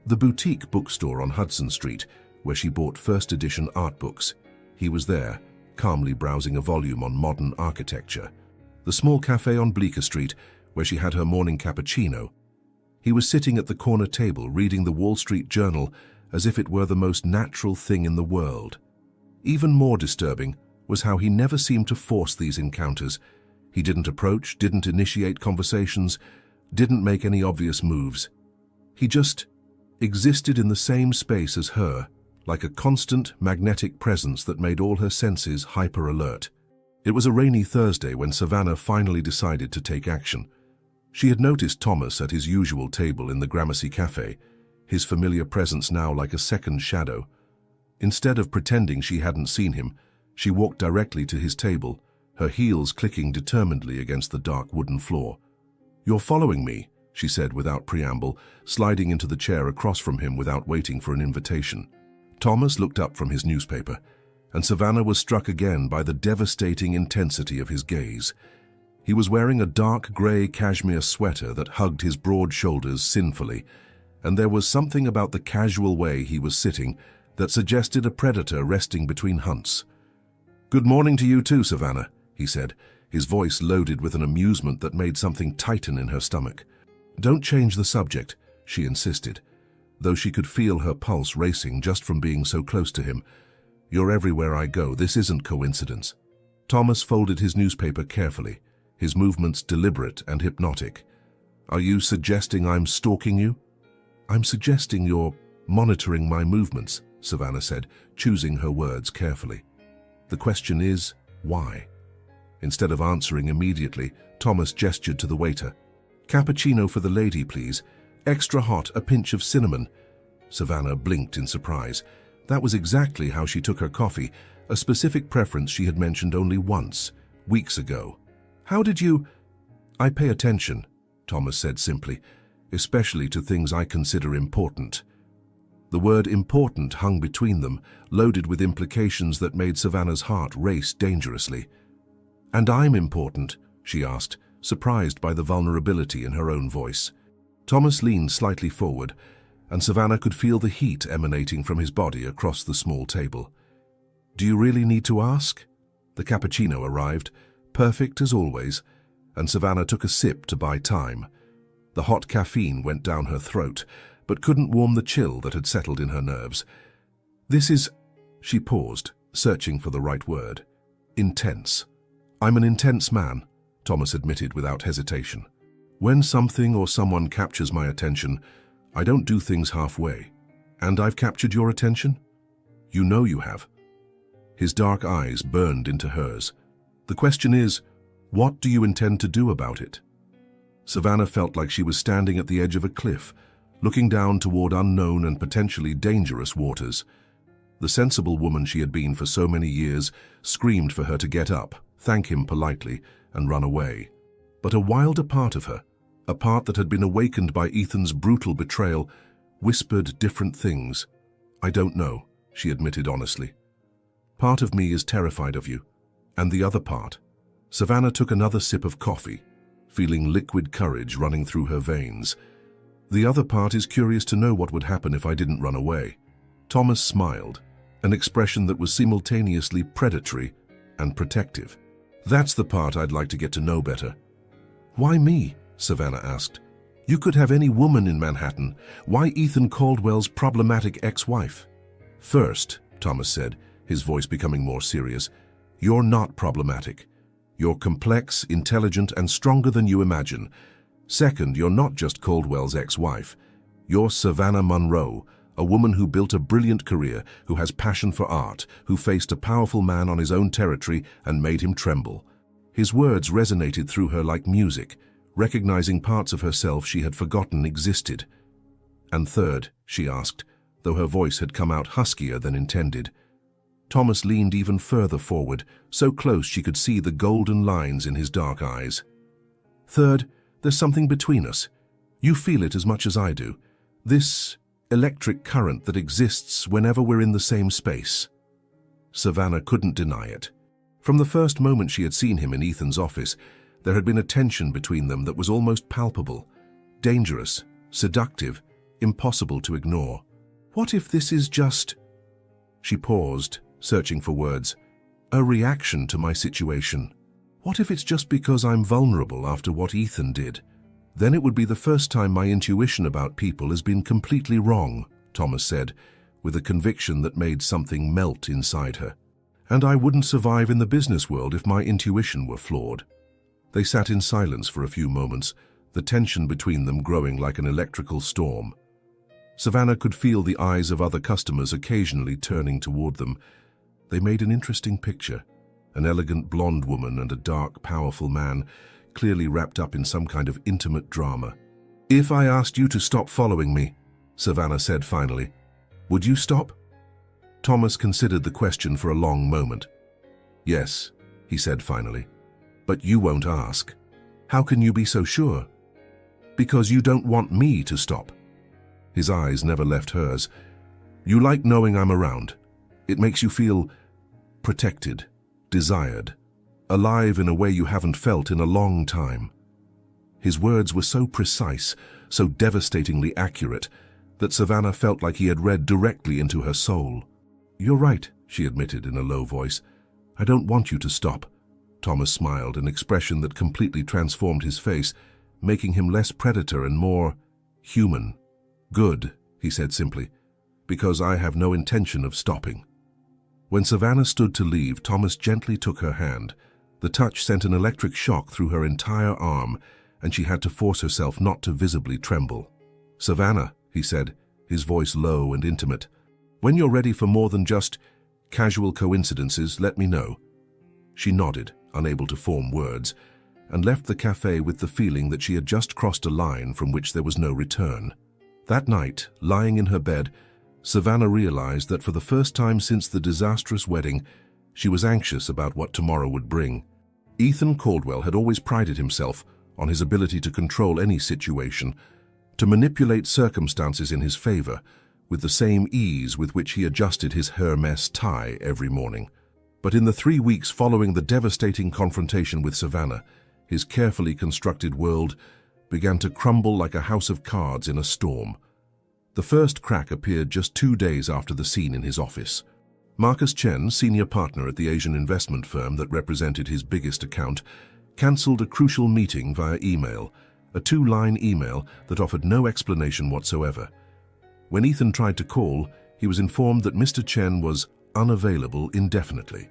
The boutique bookstore on Hudson Street, where she bought first-edition art books. He was there, calmly browsing a volume on modern architecture. The small cafe on Bleecker Street, where she had her morning cappuccino. He was sitting at the corner table reading the Wall Street Journal as if it were the most natural thing in the world. Even more disturbing was how he never seemed to force these encounters. He didn't approach, didn't initiate conversations, didn't make any obvious moves. He just existed in the same space as her, like a constant magnetic presence that made all her senses hyper-alert. It was a rainy Thursday when Savannah finally decided to take action. She had noticed Thomas at his usual table in the Gramercy Cafe, his familiar presence now like a second shadow. Instead of pretending she hadn't seen him, she walked directly to his table, her heels clicking determinedly against the dark wooden floor. "You're following me," she said without preamble, sliding into the chair across from him without waiting for an invitation. Thomas looked up from his newspaper, and Savannah was struck again by the devastating intensity of his gaze. He was wearing a dark grey cashmere sweater that hugged his broad shoulders sinfully, and there was something about the casual way he was sitting that suggested a predator resting between hunts. "Good morning to you too, Savannah," he said, his voice loaded with an amusement that made something tighten in her stomach. "Don't change the subject," she insisted, though she could feel her pulse racing just from being so close to him. "You're everywhere I go. This isn't coincidence." Thomas folded his newspaper carefully, his movements deliberate and hypnotic. "Are you suggesting I'm stalking you?" "I'm suggesting you're monitoring my movements," Savannah said, choosing her words carefully. "The question is, why?" Instead of answering immediately, Thomas gestured to the waiter. "Cappuccino for the lady, please. Extra hot, a pinch of cinnamon." Savannah blinked in surprise. That was exactly how she took her coffee, a specific preference she had mentioned only once, weeks ago. "How did you—" "I pay attention," Thomas said simply, "especially to things I consider important." The word important hung between them, loaded with implications that made Savannah's heart race dangerously. "And I'm important?" she asked, surprised by the vulnerability in her own voice. Thomas leaned slightly forward, and Savannah could feel the heat emanating from his body across the small table. "Do you really need to ask?" The cappuccino arrived, perfect as always, and Savannah took a sip to buy time. The hot caffeine went down her throat, but couldn't warm the chill that had settled in her nerves. "This is—" She paused, searching for the right word. "Intense." "I'm an intense man," Thomas admitted without hesitation. "When something or someone captures my attention, I don't do things halfway. And I've captured your attention? You know you have." His dark eyes burned into hers. "The question is, what do you intend to do about it?" Savannah felt like she was standing at the edge of a cliff, looking down toward unknown and potentially dangerous waters. The sensible woman she had been for so many years screamed for her to get up, thank him politely, and run away. But a wilder part of her, a part that had been awakened by Ethan's brutal betrayal, whispered different things. "I don't know," she admitted honestly. "Part of me is terrified of you, and the other part—" Savannah took another sip of coffee, feeling liquid courage running through her veins. "The other part is curious to know what would happen if I didn't run away." Thomas smiled, an expression that was simultaneously predatory and protective. "That's the part I'd like to get to know better." "Why me?" Savannah asked. "You could have any woman in Manhattan. Why Ethan Caldwell's problematic ex-wife?" "First," Thomas said, his voice becoming more serious, "you're not problematic. You're complex, intelligent, and stronger than you imagine. Second, you're not just Caldwell's ex-wife. You're Savannah Monroe, a woman who built a brilliant career, who has passion for art, who faced a powerful man on his own territory and made him tremble." His words resonated through her like music, recognizing parts of herself she had forgotten existed. "And third," she asked, though her voice had come out huskier than intended. Thomas leaned even further forward, so close she could see the golden lines in his dark eyes. "Third, there's something between us. You feel it as much as I do. This electric current that exists whenever we're in the same space." Savannah couldn't deny it. From the first moment she had seen him in Ethan's office, there had been a tension between them that was almost palpable, dangerous, seductive, impossible to ignore. "What if this is just—" She paused, searching for words. "A reaction to my situation? What if it's just because I'm vulnerable after what Ethan did? Then it would be the first time my intuition about people has been completely wrong, Thomas said, with a conviction that made something melt inside her. And I wouldn't survive in the business world if my intuition were flawed. They sat in silence for a few moments, the tension between them growing like an electrical storm. Savannah could feel the eyes of other customers occasionally turning toward them. They made an interesting picture, an elegant blonde woman and a dark, powerful man, clearly wrapped up in some kind of intimate drama. "If I asked you to stop following me," Savannah said finally, "would you stop?" Thomas considered the question for a long moment. "Yes," he said finally. "But you won't ask. How can you be so sure?" "Because you don't want me to stop." His eyes never left hers. "You like knowing I'm around. It makes you feel protected, desired, alive in a way you haven't felt in a long time." His words were so precise, so devastatingly accurate, that Savannah felt like he had read directly into her soul. "You're right," she admitted in a low voice. "I don't want you to stop." Thomas smiled, an expression that completely transformed his face, making him less predator and more human. "Good," he said simply, "because I have no intention of stopping." When Savannah stood to leave, Thomas gently took her hand. The touch sent an electric shock through her entire arm, and she had to force herself not to visibly tremble. "Savannah," he said, his voice low and intimate, "when you're ready for more than just casual coincidences, let me know." She nodded, unable to form words, and left the cafe with the feeling that she had just crossed a line from which there was no return. That night, lying in her bed, Savannah realized that for the first time since the disastrous wedding, she was anxious about what tomorrow would bring. Ethan Caldwell had always prided himself on his ability to control any situation, to manipulate circumstances in his favor, with the same ease with which he adjusted his Hermes tie every morning. But in the 3 weeks following the devastating confrontation with Savannah, his carefully constructed world began to crumble like a house of cards in a storm. The first crack appeared just 2 days after the scene in his office. Marcus Chen, senior partner at the Asian investment firm that represented his biggest account, cancelled a crucial meeting via email, a 2-line email that offered no explanation whatsoever. When Ethan tried to call, he was informed that Mr. Chen was unavailable indefinitely.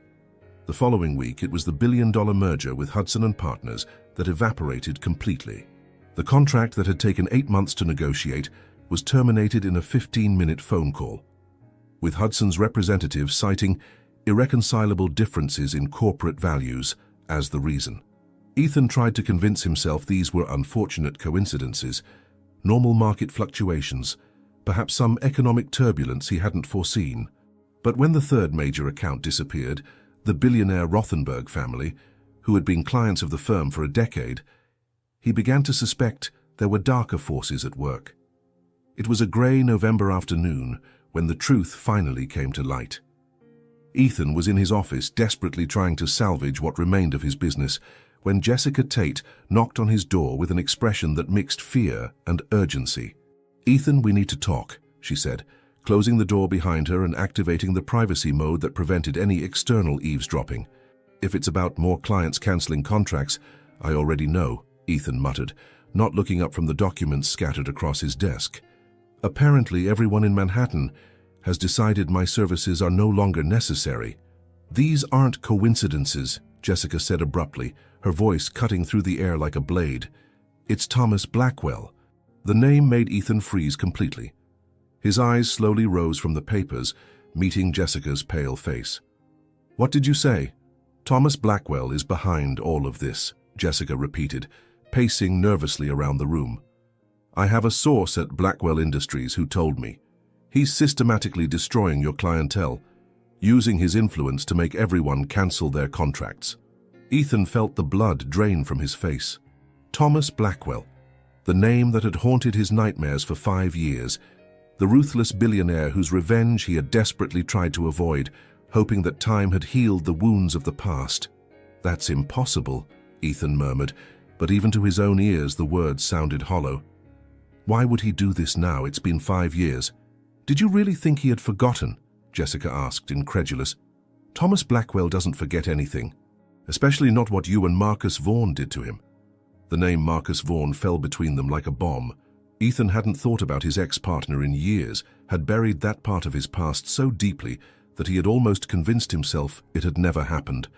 The following week, it was the billion-dollar merger with Hudson and Partners that evaporated completely. The contract that had taken 8 months to negotiate was terminated in a 15-minute phone call, with Hudson's representative citing irreconcilable differences in corporate values as the reason. Ethan tried to convince himself these were unfortunate coincidences, normal market fluctuations, perhaps some economic turbulence he hadn't foreseen. But when the third major account disappeared, the billionaire Rothenberg family, who had been clients of the firm for a decade, he began to suspect there were darker forces at work. It was a grey November afternoon when the truth finally came to light. Ethan was in his office desperately trying to salvage what remained of his business when Jessica Tate knocked on his door with an expression that mixed fear and urgency. "Ethan, we need to talk," she said, closing the door behind her and activating the privacy mode that prevented any external eavesdropping. "If it's about more clients cancelling contracts, I already know," Ethan muttered, not looking up from the documents scattered across his desk. "Apparently everyone in Manhattan has decided my services are no longer necessary." "These aren't coincidences," Jessica said abruptly, her voice cutting through the air like a blade. "It's Thomas Blackwell." The name made Ethan freeze completely. His eyes slowly rose from the papers, meeting Jessica's pale face. "What did you say?" "Thomas Blackwell is behind all of this," Jessica repeated, pacing nervously around the room. "I have a source at Blackwell Industries who told me. He's systematically destroying your clientele, using his influence to make everyone cancel their contracts." Ethan felt the blood drain from his face. Thomas Blackwell, the name that had haunted his nightmares for 5 years, the ruthless billionaire whose revenge he had desperately tried to avoid, hoping that time had healed the wounds of the past. "That's impossible," Ethan murmured, but even to his own ears the words sounded hollow. "Why would he do this now? It's been 5 years." "Did you really think he had forgotten?" Jessica asked, incredulous. "Thomas Blackwell doesn't forget anything, especially not what you and Marcus Vaughn did to him." The name Marcus Vaughan fell between them like a bomb. Ethan hadn't thought about his ex-partner in years, had buried that part of his past so deeply that he had almost convinced himself it had never happened.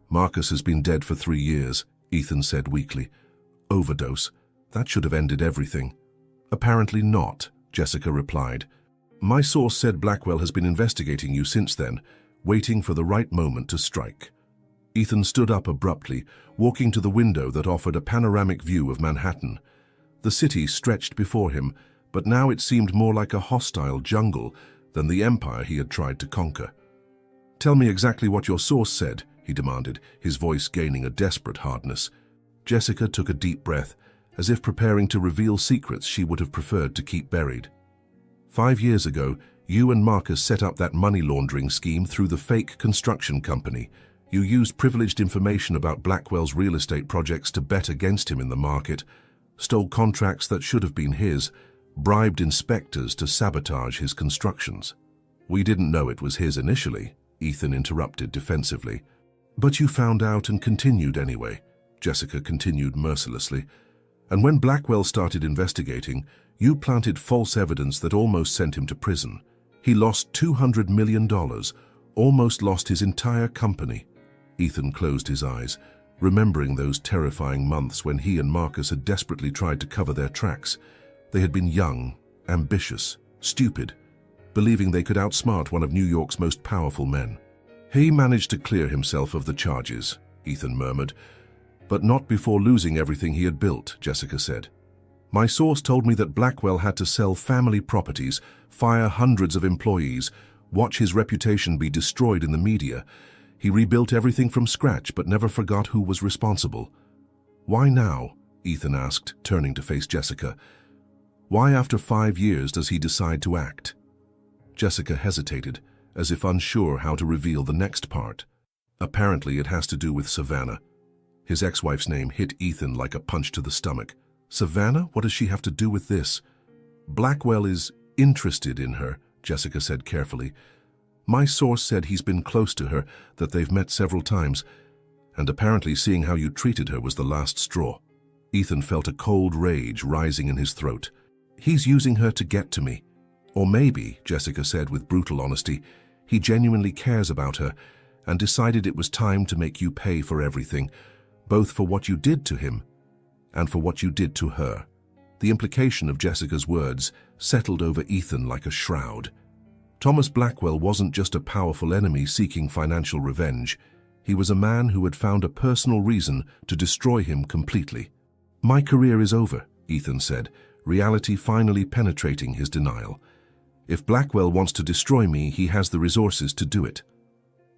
Marcus has been dead for 3 years, Ethan said weakly. Overdose. That should have ended everything. Apparently not, Jessica replied. My source said Blackwell has been investigating you since then, waiting for the right moment to strike. Ethan stood up abruptly, walking to the window that offered a panoramic view of Manhattan. The city stretched before him, but now it seemed more like a hostile jungle than the empire he had tried to conquer. Tell me exactly what your source said, he demanded, his voice gaining a desperate hardness. Jessica took a deep breath, as if preparing to reveal secrets she would have preferred to keep buried. 5 years ago, you and Marcus set up that money laundering scheme through the fake construction company. You used privileged information about Blackwell's real estate projects to bet against him in the market, stole contracts that should have been his, bribed inspectors to sabotage his constructions. We didn't know it was his initially, Ethan interrupted defensively. But you found out and continued anyway, Jessica continued mercilessly. And when Blackwell started investigating, you planted false evidence that almost sent him to prison. He lost $200 million, almost lost his entire company. Ethan closed his eyes, remembering those terrifying months when he and Marcus had desperately tried to cover their tracks. They had been young, ambitious, stupid, believing they could outsmart one of New York's most powerful men. He managed to clear himself of the charges, Ethan murmured. But not before losing everything he had built, Jessica said. My source told me that Blackwell had to sell family properties, fire hundreds of employees, watch his reputation be destroyed in the media. He rebuilt everything from scratch but never forgot who was responsible. Why now? Ethan asked, turning to face Jessica. Why after 5 years does he decide to act? Jessica hesitated, as if unsure how to reveal the next part. Apparently it has to do with Savannah. His ex-wife's name hit Ethan like a punch to the stomach. Savannah? What does she have to do with this? Blackwell is interested in her, Jessica said carefully. My source said he's been close to her, that they've met several times, and apparently seeing how you treated her was the last straw. Ethan felt a cold rage rising in his throat. He's using her to get to me. Or maybe, Jessica said with brutal honesty, he genuinely cares about her and decided it was time to make you pay for everything, both for what you did to him and for what you did to her. The implication of Jessica's words settled over Ethan like a shroud. Thomas Blackwell wasn't just a powerful enemy seeking financial revenge. He was a man who had found a personal reason to destroy him completely. My career is over, Ethan said, reality finally penetrating his denial. If Blackwell wants to destroy me, he has the resources to do it.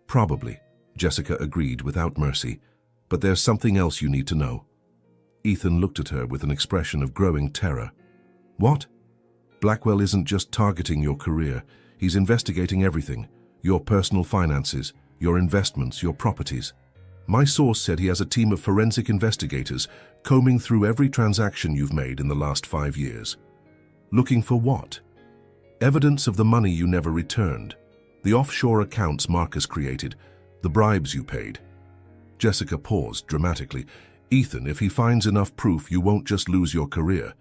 Probably, Jessica agreed without mercy. But there's something else you need to know. Ethan looked at her with an expression of growing terror. What? Blackwell isn't just targeting your career. He's investigating everything. Your personal finances, your investments, your properties. My source said he has a team of forensic investigators combing through every transaction you've made in the last 5 years. Looking for what? Evidence of the money you never returned, the offshore accounts Marcus created, the bribes you paid. Jessica paused dramatically. Ethan, if he finds enough proof, you won't just lose your career.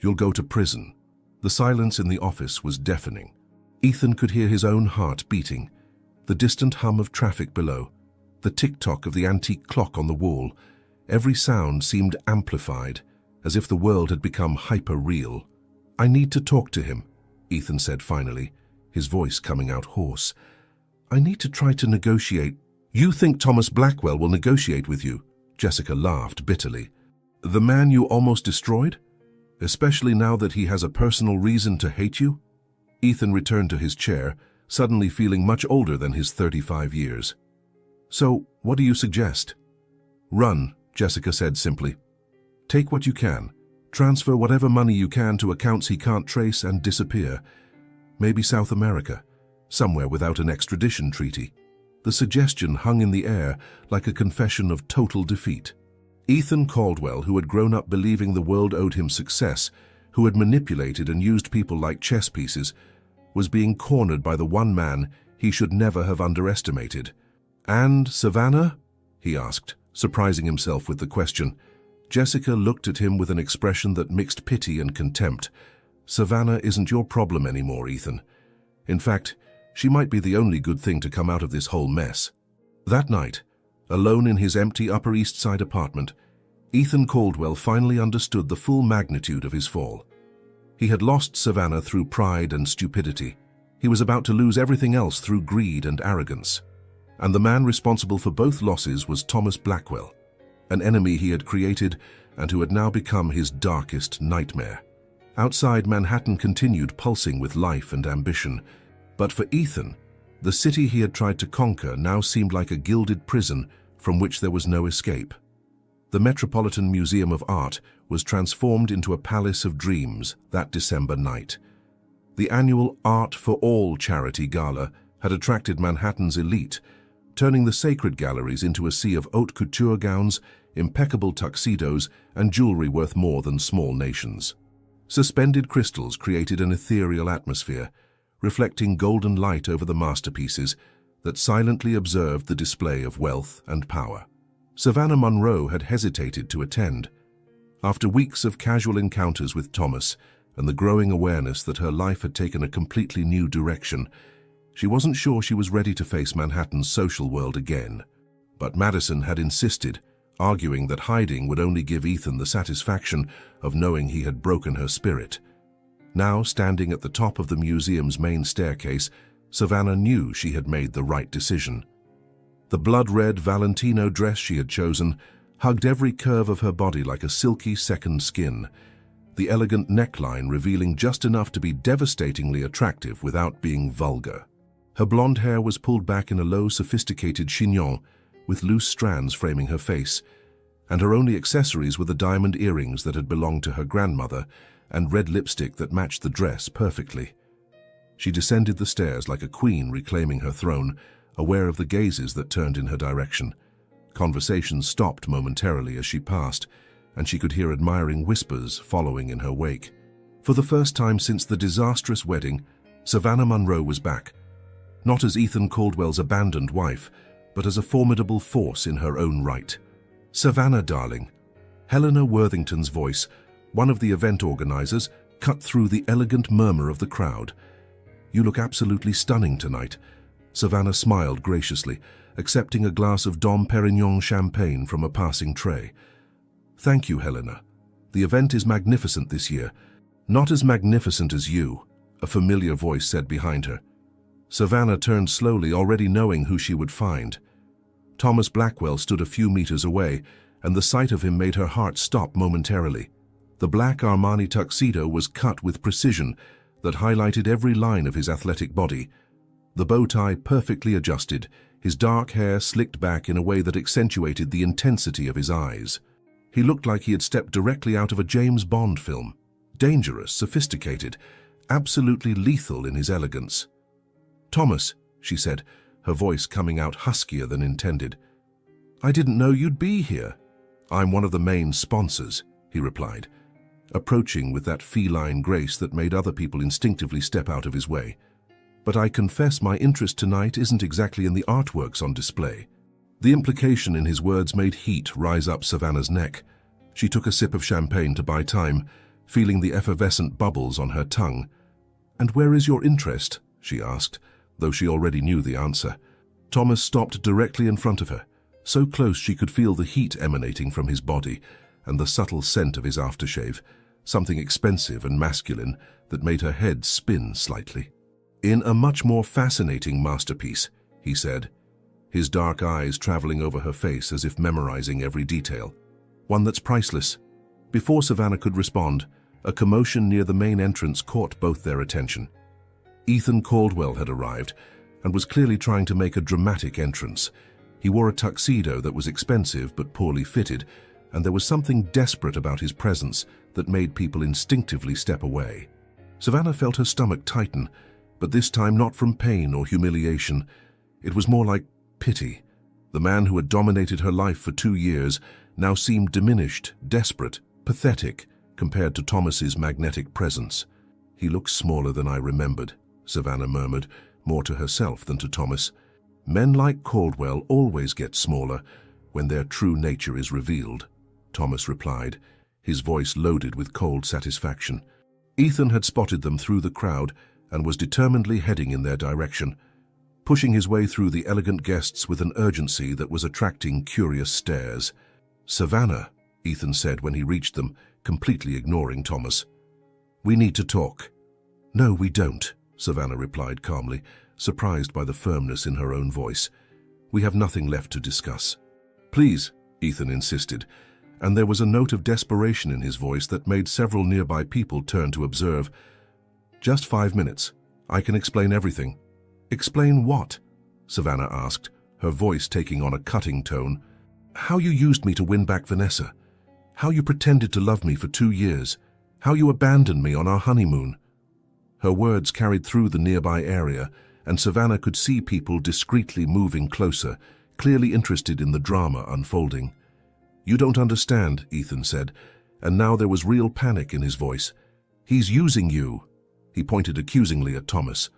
You'll go to prison. The silence in the office was deafening. Ethan could hear his own heart beating, the distant hum of traffic below, the tick-tock of the antique clock on the wall. Every sound seemed amplified, as if the world had become hyper-real. I need to talk to him, Ethan said finally, his voice coming out hoarse. I need to try to negotiate. You think Thomas Blackwell will negotiate with you? Jessica laughed bitterly. The man you almost destroyed? Especially now that he has a personal reason to hate you? Ethan returned to his chair, suddenly feeling much older than his 35 years. So, what do you suggest? Run, Jessica said simply. Take what you can. Transfer whatever money you can to accounts he can't trace and disappear. Maybe South America, somewhere without an extradition treaty. The suggestion hung in the air like a confession of total defeat. Ethan Caldwell, who had grown up believing the world owed him success, who had manipulated and used people like chess pieces, was being cornered by the one man he should never have underestimated. And Savannah? He asked, surprising himself with the question. Jessica looked at him with an expression that mixed pity and contempt. Savannah isn't your problem anymore, Ethan. In fact, she might be the only good thing to come out of this whole mess. That night, alone in his empty Upper East Side apartment, Ethan Caldwell finally understood the full magnitude of his fall. He had lost Savannah through pride and stupidity. He was about to lose everything else through greed and arrogance. And the man responsible for both losses was Thomas Blackwell, an enemy he had created and who had now become his darkest nightmare. Outside, Manhattan continued pulsing with life and ambition. But for Ethan, the city he had tried to conquer now seemed like a gilded prison from which there was no escape. The Metropolitan Museum of Art was transformed into a palace of dreams that December night. The annual Art for All charity gala had attracted Manhattan's elite, turning the sacred galleries into a sea of haute couture gowns, impeccable tuxedos, and jewelry worth more than small nations. Suspended crystals created an ethereal atmosphere, reflecting golden light over the masterpieces that silently observed the display of wealth and power. Savannah Monroe had hesitated to attend. After weeks of casual encounters with Thomas and the growing awareness that her life had taken a completely new direction, she wasn't sure she was ready to face Manhattan's social world again. But Madison had insisted, arguing that hiding would only give Ethan the satisfaction of knowing he had broken her spirit. Now, standing at the top of the museum's main staircase, Savannah knew she had made the right decision. The blood-red Valentino dress she had chosen hugged every curve of her body like a silky second skin, the elegant neckline revealing just enough to be devastatingly attractive without being vulgar. Her blonde hair was pulled back in a low, sophisticated chignon, with loose strands framing her face, and her only accessories were the diamond earrings that had belonged to her grandmother and red lipstick that matched the dress perfectly. She descended the stairs like a queen reclaiming her throne, aware of the gazes that turned in her direction. Conversations stopped momentarily as she passed, and she could hear admiring whispers following in her wake. For the first time since the disastrous wedding, Savannah Monroe was back, not as Ethan Caldwell's abandoned wife, but as a formidable force in her own right. "Savannah, darling." Helena Worthington's voice, one of the event organizers, cut through the elegant murmur of the crowd. "You look absolutely stunning tonight." Savannah smiled graciously, accepting a glass of Dom Perignon champagne from a passing tray. "Thank you, Helena. The event is magnificent this year." "Not as magnificent as you," a familiar voice said behind her. Savannah turned slowly, already knowing who she would find. Thomas Blackwell stood a few meters away, and the sight of him made her heart stop momentarily. The black Armani tuxedo was cut with precision that highlighted every line of his athletic body. The bow tie perfectly adjusted, his dark hair slicked back in a way that accentuated the intensity of his eyes. He looked like he had stepped directly out of a James Bond film. Dangerous, sophisticated, absolutely lethal in his elegance. "Thomas," she said, her voice coming out huskier than intended. "I didn't know you'd be here." "I'm one of the main sponsors," he replied, approaching with that feline grace that made other people instinctively step out of his way. "But I confess my interest tonight isn't exactly in the artworks on display." The implication in his words made heat rise up Savannah's neck. She took a sip of champagne to buy time, feeling the effervescent bubbles on her tongue. "And where is your interest?" she asked, though she already knew the answer. Thomas stopped directly in front of her, so close she could feel the heat emanating from his body and the subtle scent of his aftershave, something expensive and masculine that made her head spin slightly. "In a much more fascinating masterpiece," he said, his dark eyes traveling over her face as if memorizing every detail. "One that's priceless." Before Savannah could respond, a commotion near the main entrance caught both their attention. Ethan Caldwell had arrived and was clearly trying to make a dramatic entrance. He wore a tuxedo that was expensive but poorly fitted, and there was something desperate about his presence that made people instinctively step away. Savannah felt her stomach tighten, but this time not from pain or humiliation. It was more like pity. The man who had dominated her life for 2 years now seemed diminished, desperate, pathetic compared to Thomas's magnetic presence. "He looks smaller than I remembered," Savannah murmured, more to herself than to Thomas. Men like Caldwell always get smaller when their true nature is revealed. Thomas replied, his voice loaded with cold satisfaction. Ethan had spotted them through the crowd and was determinedly heading in their direction, pushing his way through the elegant guests with an urgency that was attracting curious stares. "Savannah," Ethan said when he reached them, completely ignoring Thomas. "We need to talk." "No, we don't," Savannah replied calmly, surprised by the firmness in her own voice. "We have nothing left to discuss." "Please," Ethan insisted, and there was a note of desperation in his voice that made several nearby people turn to observe. "Just 5 minutes. I can explain everything." "Explain what?" Savannah asked, her voice taking on a cutting tone. "How you used me to win back Vanessa. How you pretended to love me for 2 years. How you abandoned me on our honeymoon." Her words carried through the nearby area, and Savannah could see people discreetly moving closer, clearly interested in the drama unfolding. "You don't understand," Ethan said, and now there was real panic in his voice. "He's using you." He pointed accusingly at Thomas.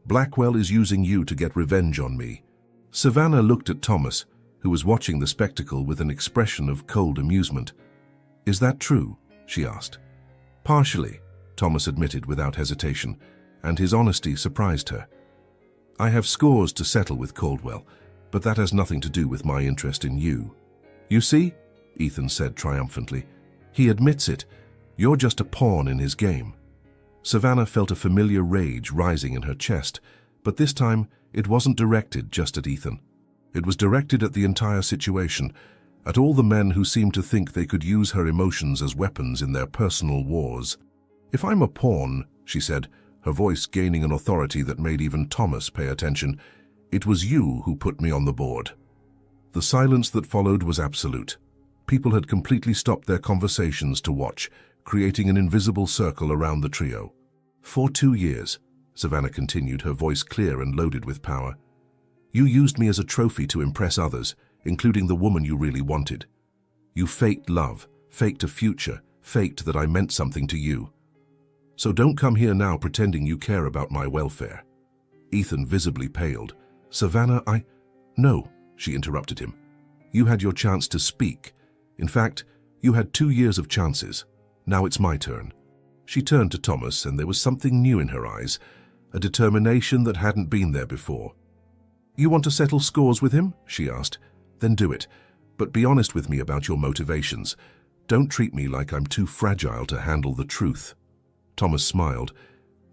"Blackwell is using you to get revenge on me." Savannah looked at Thomas, who was watching the spectacle with an expression of cold amusement. "Is that true?" she asked. "Partially," Thomas admitted without hesitation, and his honesty surprised her. "I have scores to settle with Caldwell, but that has nothing to do with my interest in you." "You see?" Ethan said triumphantly. "He admits it. You're just a pawn in his game." Savannah felt a familiar rage rising in her chest, but this time it wasn't directed just at Ethan. It was directed at the entire situation, at all the men who seemed to think they could use her emotions as weapons in their personal wars. "If I'm a pawn," she said, her voice gaining an authority that made even Thomas pay attention, "it was you who put me on the board." The silence that followed was absolute. People had completely stopped their conversations to watch, creating an invisible circle around the trio. "For 2 years," Savannah continued, her voice clear and loaded with power. "You used me as a trophy to impress others, including the woman you really wanted. You faked love, faked a future, faked that I meant something to you. So don't come here now pretending you care about my welfare." Ethan visibly paled. "Savannah, No," she interrupted him. "You had your chance to speak. In fact, you had 2 years of chances. Now it's my turn." She turned to Thomas, and there was something new in her eyes, a determination that hadn't been there before. "You want to settle scores with him?" she asked. "Then do it. But be honest with me about your motivations. Don't treat me like I'm too fragile to handle the truth." Thomas smiled,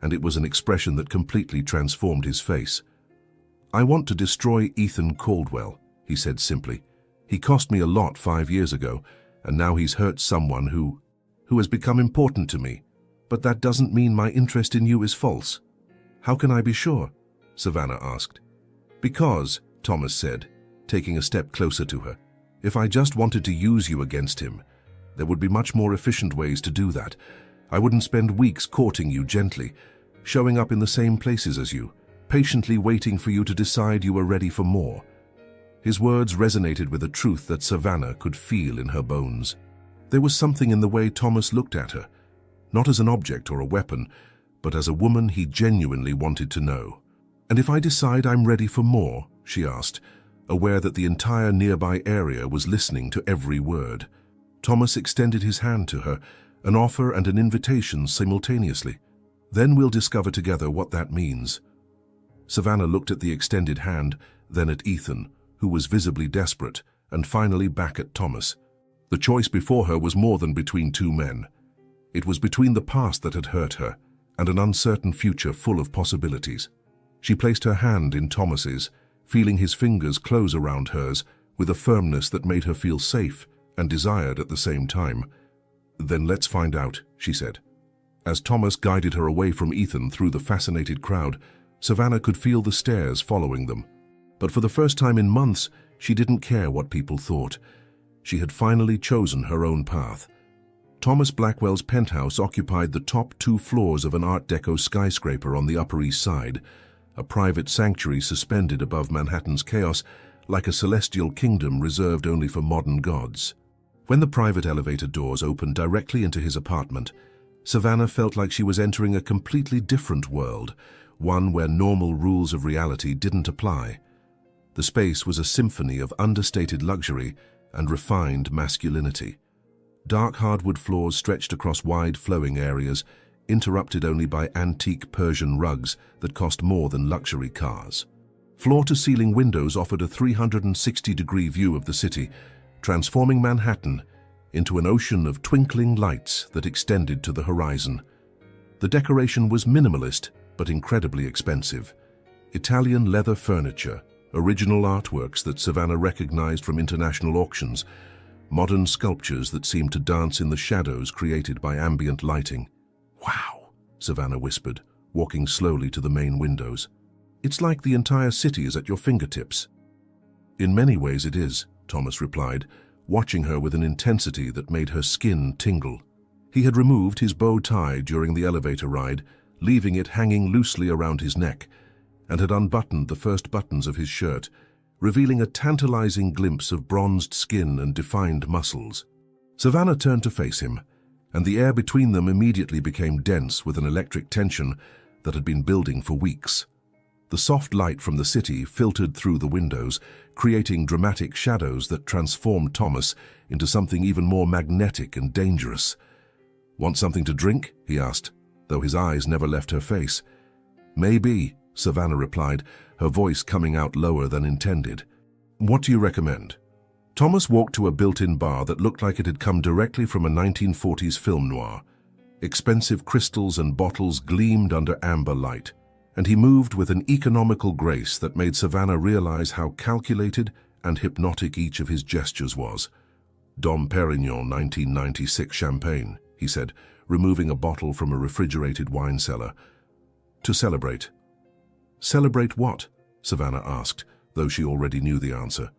and it was an expression that completely transformed his face. "I want to destroy Ethan Caldwell," he said simply. "He cost me a lot 5 years ago, and now he's hurt someone who has become important to me. But that doesn't mean my interest in you is false." "How can I be sure?" Savannah asked. "Because," Thomas said, taking a step closer to her, "if I just wanted to use you against him, there would be much more efficient ways to do that. I wouldn't spend weeks courting you gently, showing up in the same places as you, patiently waiting for you to decide you were ready for more." His words resonated with a truth that Savannah could feel in her bones. There was something in the way Thomas looked at her, not as an object or a weapon, but as a woman he genuinely wanted to know. "And if I decide I'm ready for more?" she asked, aware that the entire nearby area was listening to every word. Thomas extended his hand to her, an offer and an invitation simultaneously. "Then we'll discover together what that means." Savannah looked at the extended hand, then at Ethan, who was visibly desperate, and finally back at Thomas. The choice before her was more than between 2 men. It was between the past that had hurt her and an uncertain future full of possibilities. She placed her hand in Thomas's, feeling his fingers close around hers with a firmness that made her feel safe and desired at the same time. "Then let's find out," she said. As Thomas guided her away from Ethan through the fascinated crowd, Savannah could feel the stares following them. But for the first time in months, she didn't care what people thought. She had finally chosen her own path. Thomas Blackwell's penthouse occupied the top 2 floors of an Art Deco skyscraper on the Upper East Side, a private sanctuary suspended above Manhattan's chaos like a celestial kingdom reserved only for modern gods. When the private elevator doors opened directly into his apartment, Savannah felt like she was entering a completely different world, one where normal rules of reality didn't apply. The space was a symphony of understated luxury and refined masculinity. Dark hardwood floors stretched across wide flowing areas, interrupted only by antique Persian rugs that cost more than luxury cars. Floor-to-ceiling windows offered a 360-degree view of the city, transforming Manhattan into an ocean of twinkling lights that extended to the horizon. The decoration was minimalist but incredibly expensive. Italian leather furniture, original artworks that Savannah recognized from international auctions, modern sculptures that seemed to dance in the shadows created by ambient lighting. "Wow," Savannah whispered, walking slowly to the main windows. "It's like the entire city is at your fingertips." "In many ways it is," Thomas replied, watching her with an intensity that made her skin tingle. He had removed his bow tie during the elevator ride, leaving it hanging loosely around his neck, and had unbuttoned the first buttons of his shirt, revealing a tantalizing glimpse of bronzed skin and defined muscles. Savannah turned to face him, and the air between them immediately became dense with an electric tension that had been building for weeks. The soft light from the city filtered through the windows, creating dramatic shadows that transformed Thomas into something even more magnetic and dangerous. "Want something to drink?" he asked, though his eyes never left her face. "Maybe," Savannah replied, her voice coming out lower than intended. "What do you recommend?" Thomas walked to a built-in bar that looked like it had come directly from a 1940s film noir. Expensive crystals and bottles gleamed under amber light, and he moved with an economical grace that made Savannah realize how calculated and hypnotic each of his gestures was. "Dom Perignon 1996 champagne," he said, removing a bottle from a refrigerated wine cellar. "To celebrate." "Celebrate what?" Savannah asked, though she already knew the answer.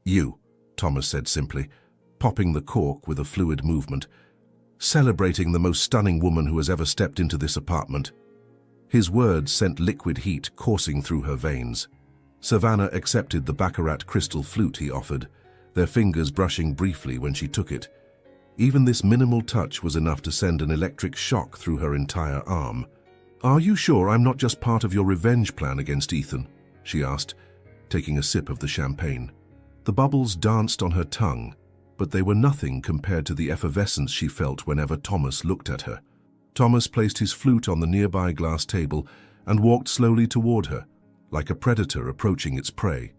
"You," Thomas said simply, popping the cork with a fluid movement. "Celebrating the most stunning woman who has ever stepped into this apartment." His words sent liquid heat coursing through her veins. Savannah accepted the baccarat crystal flute he offered, their fingers brushing briefly when she took it. Even this minimal touch was enough to send an electric shock through her entire arm. "Are you sure I'm not just part of your revenge plan against Ethan?" she asked, taking a sip of the champagne. The bubbles danced on her tongue, but they were nothing compared to the effervescence she felt whenever Thomas looked at her. Thomas placed his flute on the nearby glass table and walked slowly toward her, like a predator approaching its prey.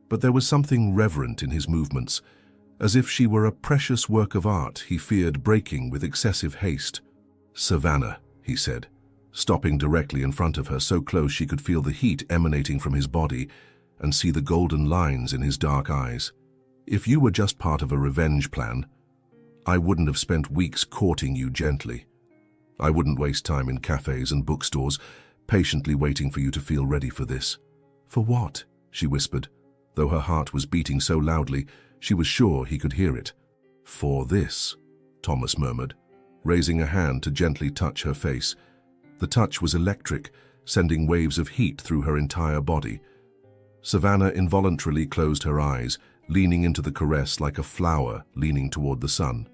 But there was something reverent in his movements, as if she were a precious work of art he feared breaking with excessive haste. "Savannah," he said, stopping directly in front of her so close she could feel the heat emanating from his body and see the golden lines in his dark eyes. "If you were just part of a revenge plan, I wouldn't have spent weeks courting you gently. I wouldn't waste time in cafes and bookstores, patiently waiting for you to feel ready for this." "For what?" she whispered, though her heart was beating so loudly she was sure he could hear it. "For this," Thomas murmured, raising a hand to gently touch her face. The touch was electric, sending waves of heat through her entire body. Savannah involuntarily closed her eyes, leaning into the caress like a flower leaning toward the sun.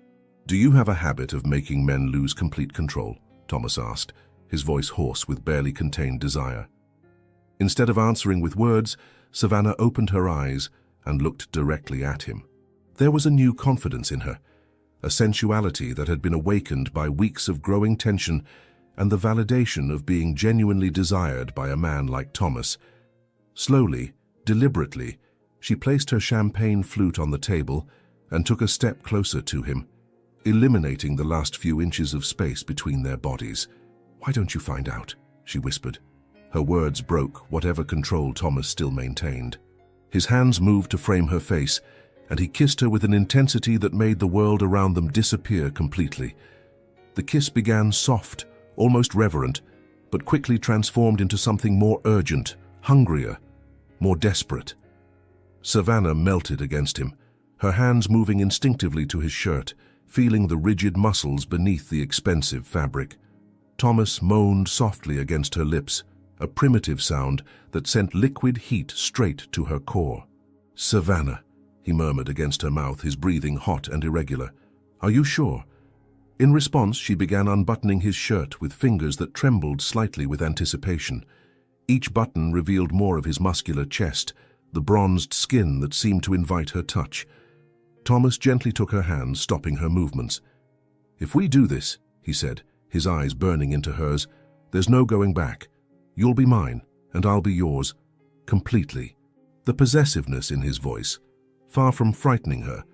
"Do you have a habit of making men lose complete control?" Thomas asked, his voice hoarse with barely contained desire. Instead of answering with words, Savannah opened her eyes and looked directly at him. There was a new confidence in her, a sensuality that had been awakened by weeks of growing tension and the validation of being genuinely desired by a man like Thomas. Slowly, deliberately, she placed her champagne flute on the table and took a step closer to him, eliminating the last few inches of space between their bodies. "Why don't you find out?" she whispered. Her words broke whatever control Thomas still maintained. His hands moved to frame her face, and he kissed her with an intensity that made the world around them disappear completely. The kiss began soft, almost reverent, but quickly transformed into something more urgent, hungrier, more desperate. Savannah melted against him, her hands moving instinctively to his shirt, feeling the rigid muscles beneath the expensive fabric. Thomas moaned softly against her lips, a primitive sound that sent liquid heat straight to her core. "Savannah," he murmured against her mouth, his breathing hot and irregular. "Are you sure?" In response, she began unbuttoning his shirt with fingers that trembled slightly with anticipation. Each button revealed more of his muscular chest, the bronzed skin that seemed to invite her touch. Thomas gently took her hand, stopping her movements. "If we do this," he said, his eyes burning into hers, "there's no going back. You'll be mine, and I'll be yours, completely." The possessiveness in his voice, far from frightening her,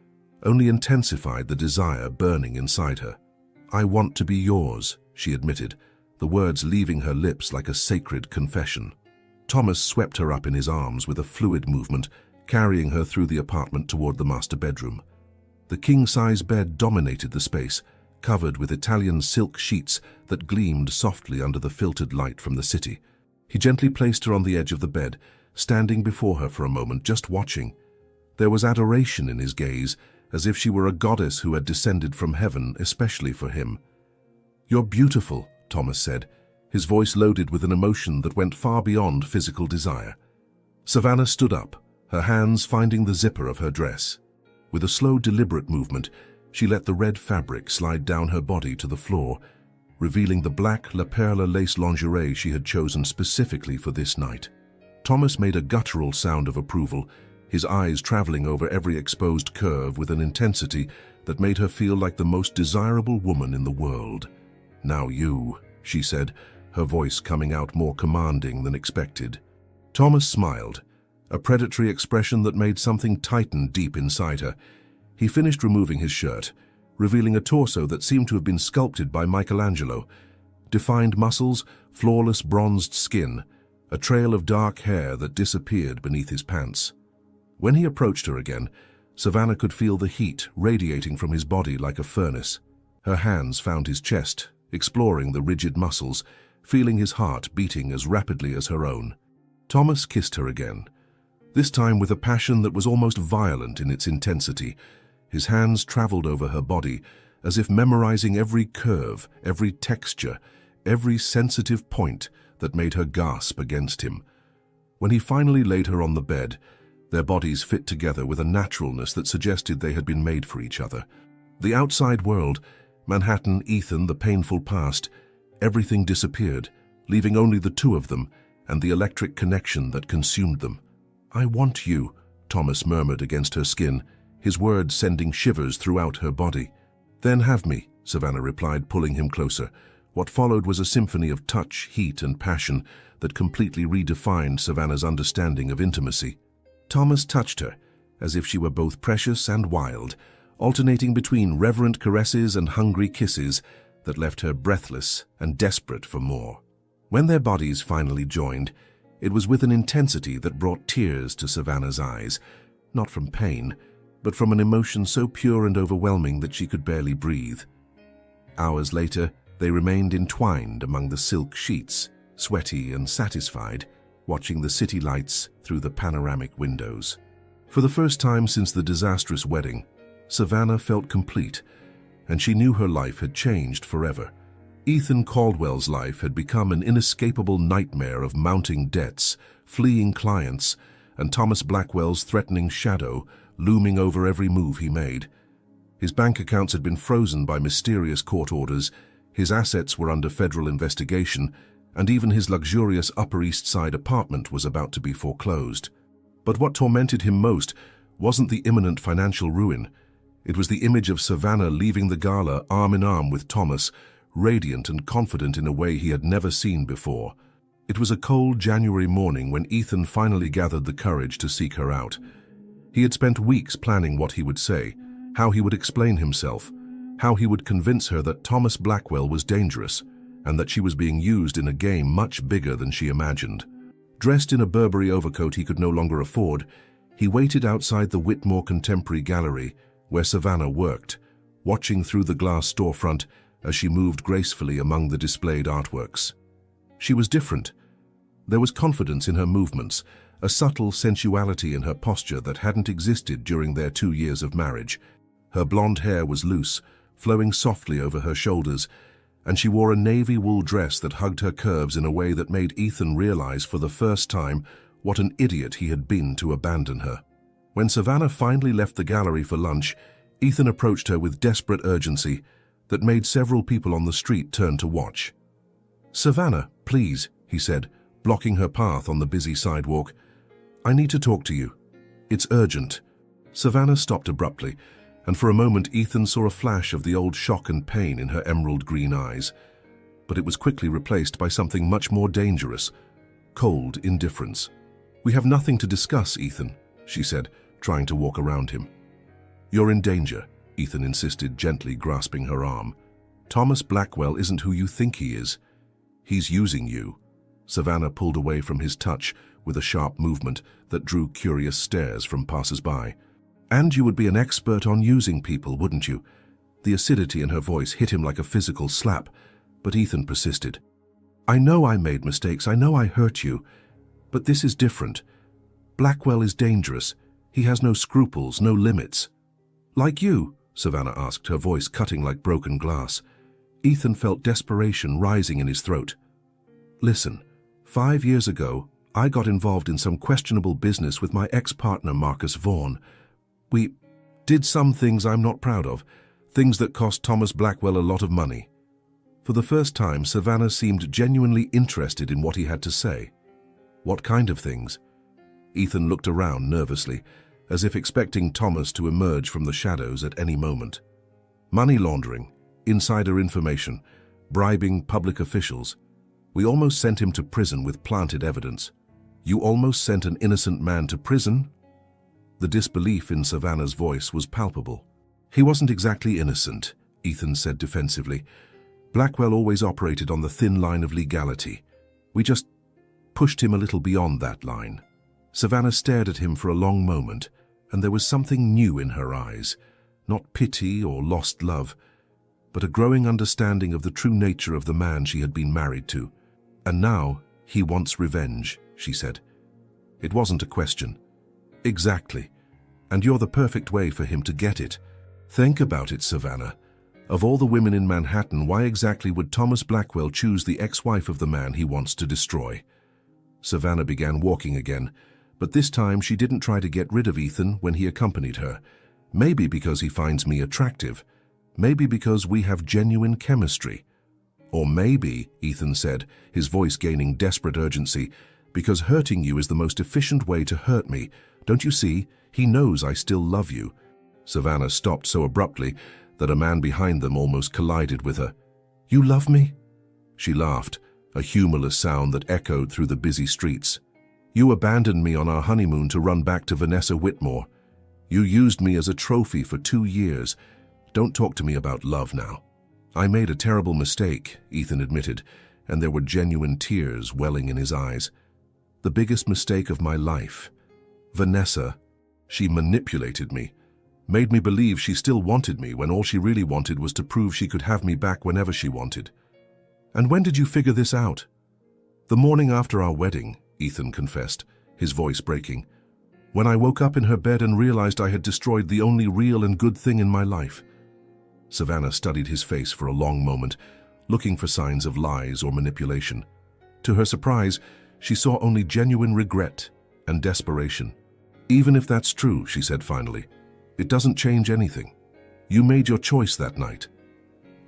only intensified the desire burning inside her. "I want to be yours," she admitted, the words leaving her lips like a sacred confession. Thomas swept her up in his arms with a fluid movement, carrying her through the apartment toward the master bedroom. The king-size bed dominated the space, covered with Italian silk sheets that gleamed softly under the filtered light from the city. He gently placed her on the edge of the bed, standing before her for a moment, just watching. There was adoration in his gaze, as if she were a goddess who had descended from heaven especially for him. "You're beautiful," Thomas said, his voice loaded with an emotion that went far beyond physical desire. Savannah stood up, her hands finding the zipper of her dress. With a slow, deliberate movement, she let the red fabric slide down her body to the floor, revealing the black La Perla lace lingerie she had chosen specifically for this night. Thomas made a guttural sound of approval, his eyes traveling over every exposed curve with an intensity that made her feel like the most desirable woman in the world. "Now you," she said, her voice coming out more commanding than expected. Thomas smiled, a predatory expression that made something tighten deep inside her. He finished removing his shirt, revealing a torso that seemed to have been sculpted by Michelangelo. Defined muscles, flawless bronzed skin, a trail of dark hair that disappeared beneath his pants. When he approached her again, Savannah could feel the heat radiating from his body like a furnace. Her hands found his chest, exploring the rigid muscles, feeling his heart beating as rapidly as her own. Thomas kissed her again, this time with a passion that was almost violent in its intensity. His hands traveled over her body, as if memorizing every curve, every texture, every sensitive point that made her gasp against him. When he finally laid her on the bed, their bodies fit together with a naturalness that suggested they had been made for each other. The outside world, Manhattan, Ethan, the painful past, everything disappeared, leaving only the two of them and the electric connection that consumed them. "I want you," Thomas murmured against her skin, his words sending shivers throughout her body. "Then have me," Savannah replied, pulling him closer. What followed was a symphony of touch, heat, and passion that completely redefined Savannah's understanding of intimacy. Thomas touched her, as if she were both precious and wild, alternating between reverent caresses and hungry kisses that left her breathless and desperate for more. When their bodies finally joined, it was with an intensity that brought tears to Savannah's eyes, not from pain, but from an emotion so pure and overwhelming that she could barely breathe. Hours later, they remained entwined among the silk sheets, sweaty and satisfied, watching the city lights through the panoramic windows. For the first time since the disastrous wedding, Savannah felt complete, and she knew her life had changed forever. Ethan Caldwell's life had become an inescapable nightmare of mounting debts, fleeing clients, and Thomas Blackwell's threatening shadow looming over every move he made. His bank accounts had been frozen by mysterious court orders, his assets were under federal investigation, and even his luxurious Upper East Side apartment was about to be foreclosed. But what tormented him most wasn't the imminent financial ruin. It was the image of Savannah leaving the gala arm in arm with Thomas, radiant and confident in a way he had never seen before. It was a cold January morning when Ethan finally gathered the courage to seek her out. He had spent weeks planning what he would say, how he would explain himself, how he would convince her that Thomas Blackwell was dangerous, and that she was being used in a game much bigger than she imagined. Dressed in a Burberry overcoat he could no longer afford, he waited outside the Whitmore Contemporary Gallery, where Savannah worked, watching through the glass storefront as she moved gracefully among the displayed artworks. She was different. There was confidence in her movements, a subtle sensuality in her posture that hadn't existed during their 2 years of marriage. Her blonde hair was loose, flowing softly over her shoulders, and she wore a navy wool dress that hugged her curves in a way that made Ethan realize for the first time what an idiot he had been to abandon her. When Savannah finally left the gallery for lunch, Ethan approached her with desperate urgency that made several people on the street turn to watch. "Savannah, please," he said, blocking her path on the busy sidewalk. "I need to talk to you. It's urgent." Savannah stopped abruptly, and for a moment Ethan saw a flash of the old shock and pain in her emerald green eyes. But it was quickly replaced by something much more dangerous: cold indifference. "We have nothing to discuss, Ethan," she said, trying to walk around him. "You're in danger," Ethan insisted, gently grasping her arm. "Thomas Blackwell isn't who you think he is. He's using you." Savannah pulled away from his touch with a sharp movement that drew curious stares from passers-by. "And you would be an expert on using people, wouldn't you?" The acidity in her voice hit him like a physical slap, but Ethan persisted. "I know I made mistakes, I know I hurt you, but this is different. Blackwell is dangerous. He has no scruples, no limits." "Like you?" Savannah asked, her voice cutting like broken glass. Ethan felt desperation rising in his throat. "Listen, 5 years ago, I got involved in some questionable business with my ex-partner Marcus Vaughan. We did some things I'm not proud of, things that cost Thomas Blackwell a lot of money." For the first time, Savannah seemed genuinely interested in what he had to say. "What kind of things?" Ethan looked around nervously, as if expecting Thomas to emerge from the shadows at any moment. "Money laundering, insider information, bribing public officials. We almost sent him to prison with planted evidence." "You almost sent an innocent man to prison?" The disbelief in Savannah's voice was palpable. "He wasn't exactly innocent," Ethan said defensively. "Blackwell always operated on the thin line of legality. We just pushed him a little beyond that line." Savannah stared at him for a long moment, and there was something new in her eyes. Not pity or lost love, but a growing understanding of the true nature of the man she had been married to. "And now he wants revenge," she said. It wasn't a question. "Exactly. And you're the perfect way for him to get it. Think about it, Savannah. Of all the women in Manhattan, why exactly would Thomas Blackwell choose the ex-wife of the man he wants to destroy?" Savannah began walking again, but this time she didn't try to get rid of Ethan when he accompanied her. "Maybe because he finds me attractive. Maybe because we have genuine chemistry. Or maybe," Ethan said, his voice gaining desperate urgency, "because hurting you is the most efficient way to hurt me. Don't you see? He knows I still love you." Savannah stopped so abruptly that a man behind them almost collided with her. "You love me?" She laughed, a humorless sound that echoed through the busy streets. "You abandoned me on our honeymoon to run back to Vanessa Whitmore. You used me as a trophy for 2 years. Don't talk to me about love now." "I made a terrible mistake," Ethan admitted, and there were genuine tears welling in his eyes. "The biggest mistake of my life. Vanessa, she manipulated me, made me believe she still wanted me when all she really wanted was to prove she could have me back whenever she wanted." "And when did you figure this out?" "The morning after our wedding," Ethan confessed, his voice breaking. "When I woke up in her bed and realized I had destroyed the only real and good thing in my life." Savannah studied his face for a long moment, looking for signs of lies or manipulation. To her surprise, she saw only genuine regret and desperation. "Even if that's true," she said finally, "it doesn't change anything. You made your choice that night.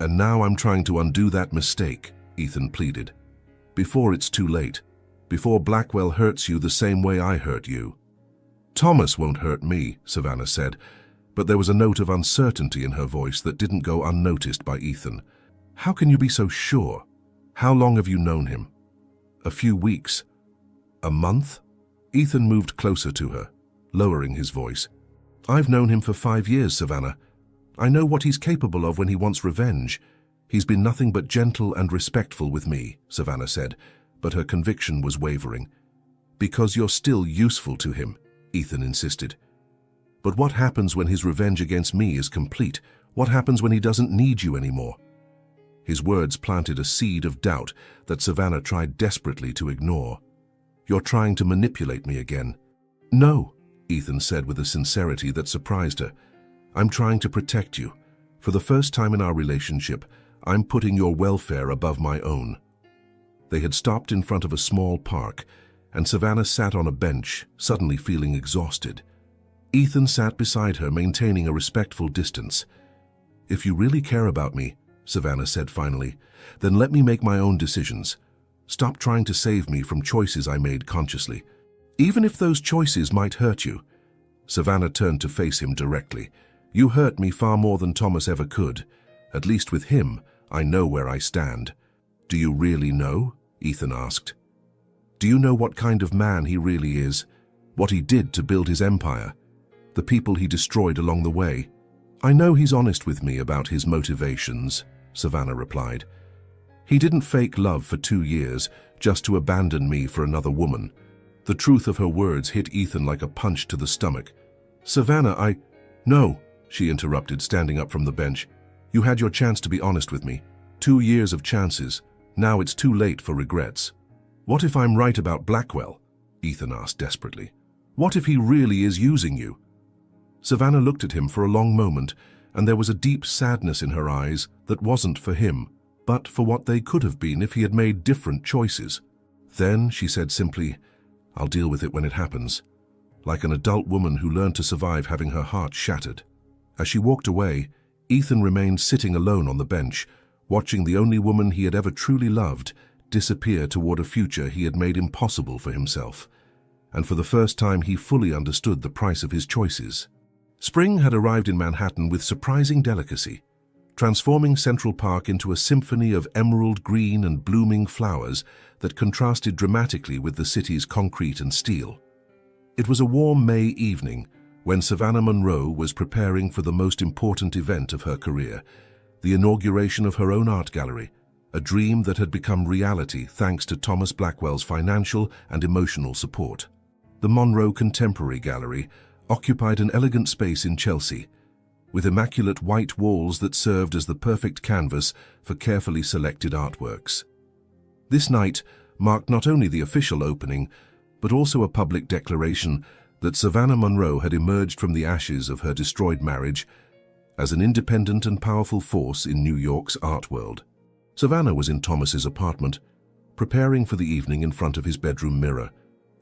And now I'm trying to undo that mistake," Ethan pleaded. "Before it's too late. Before Blackwell hurts you the same way I hurt you." "Thomas won't hurt me," Savannah said, but there was a note of uncertainty in her voice that didn't go unnoticed by Ethan. "How can you be so sure? How long have you known him?" "A few weeks." "A month?" Ethan moved closer to her, lowering his voice. "I've known him for 5 years, Savannah. I know what he's capable of when he wants revenge. He's been nothing but gentle and respectful with me," Savannah said, but her conviction was wavering. "Because you're still useful to him," Ethan insisted. "But what happens when his revenge against me is complete? What happens when he doesn't need you anymore?" His words planted a seed of doubt that Savannah tried desperately to ignore. "You're trying to manipulate me again." "No," Ethan said with a sincerity that surprised her. "I'm trying to protect you. For the first time in our relationship, I'm putting your welfare above my own." They had stopped in front of a small park, and Savannah sat on a bench, suddenly feeling exhausted. Ethan sat beside her, maintaining a respectful distance. "If you really care about me," Savannah said finally, "then let me make my own decisions. Stop trying to save me from choices I made consciously. Even if those choices might hurt you." Savannah turned to face him directly. You hurt me far more than Thomas ever could. At least with him, I know where I stand." "Do you really know?" Ethan asked. "Do you know what kind of man he really is? What he did to build his empire? The people he destroyed along the way?" "I know he's honest with me about his motivations," Savannah replied. "He didn't fake love for 2 years just to abandon me for another woman." The truth of her words hit Ethan like a punch to the stomach. "Savannah, No," she interrupted, standing up from the bench. "You had your chance to be honest with me. 2 years of chances. Now it's too late for regrets." "What if I'm right about Blackwell?" Ethan asked desperately. "What if he really is using you?" Savannah looked at him for a long moment, and there was a deep sadness in her eyes that wasn't for him, but for what they could have been if he had made different choices. Then she said simply, "I'll deal with it when it happens," like an adult woman who learned to survive having her heart shattered. As she walked away, Ethan remained sitting alone on the bench, watching the only woman he had ever truly loved disappear toward a future he had made impossible for himself. And for the first time, he fully understood the price of his choices. Spring had arrived in Manhattan with surprising delicacy, transforming Central Park into a symphony of emerald green and blooming flowers that contrasted dramatically with the city's concrete and steel. It was a warm May evening when Savannah Monroe was preparing for the most important event of her career, the inauguration of her own art gallery, a dream that had become reality thanks to Thomas Blackwell's financial and emotional support. The Monroe Contemporary Gallery occupied an elegant space in Chelsea, with immaculate white walls that served as the perfect canvas for carefully selected artworks. This night marked not only the official opening, but also a public declaration that Savannah Monroe had emerged from the ashes of her destroyed marriage as an independent and powerful force in New York's art world. Savannah was in Thomas's apartment, preparing for the evening in front of his bedroom mirror,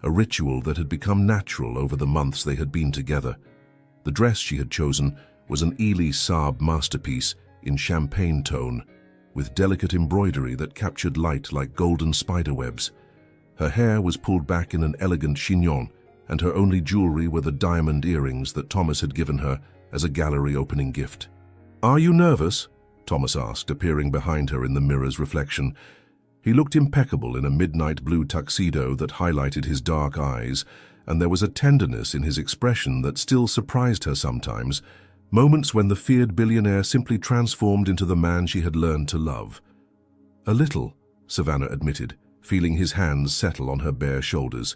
a ritual that had become natural over the months they had been together. The dress she had chosen was an Elie Saab masterpiece in champagne tone, with delicate embroidery that captured light like golden spiderwebs. Her hair was pulled back in an elegant chignon, and her only jewelry were the diamond earrings that Thomas had given her as a gallery opening gift. "Are you nervous?" Thomas asked, appearing behind her in the mirror's reflection. He looked impeccable in a midnight blue tuxedo that highlighted his dark eyes, and there was a tenderness in his expression that still surprised her sometimes, moments when the feared billionaire simply transformed into the man she had learned to love. "A little," Savannah admitted, feeling his hands settle on her bare shoulders.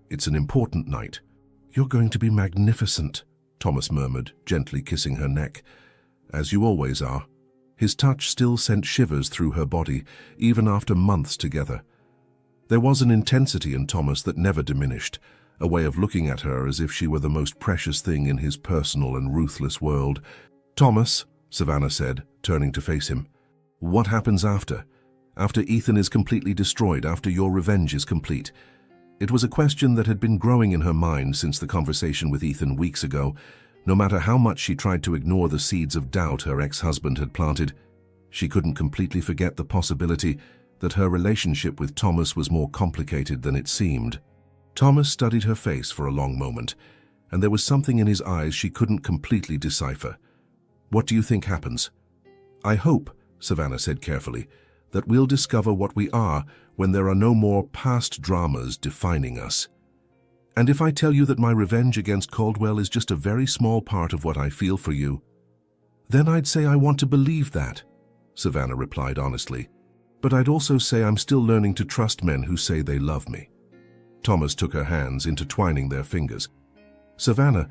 "It's an important night." "You're going to be magnificent," Thomas murmured, gently kissing her neck. "As you always are." His touch still sent shivers through her body, even after months together. There was an intensity in Thomas that never diminished, a way of looking at her as if she were the most precious thing in his personal and ruthless world. "Thomas," Savannah said, turning to face him, "what happens after? After Ethan is completely destroyed, after your revenge is complete?" It was a question that had been growing in her mind since the conversation with Ethan weeks ago. No matter how much she tried to ignore the seeds of doubt her ex-husband had planted, she couldn't completely forget the possibility that her relationship with Thomas was more complicated than it seemed. Thomas studied her face for a long moment, and there was something in his eyes she couldn't completely decipher. "What do you think happens?" "I hope," Savannah said carefully, "that we'll discover what we are when there are no more past dramas defining us. And if I tell you that my revenge against Caldwell is just a very small part of what I feel for you, then I'd say I want to believe that," Savannah replied honestly. "But I'd also say I'm still learning to trust men who say they love me." Thomas took her hands, intertwining their fingers. "Savannah,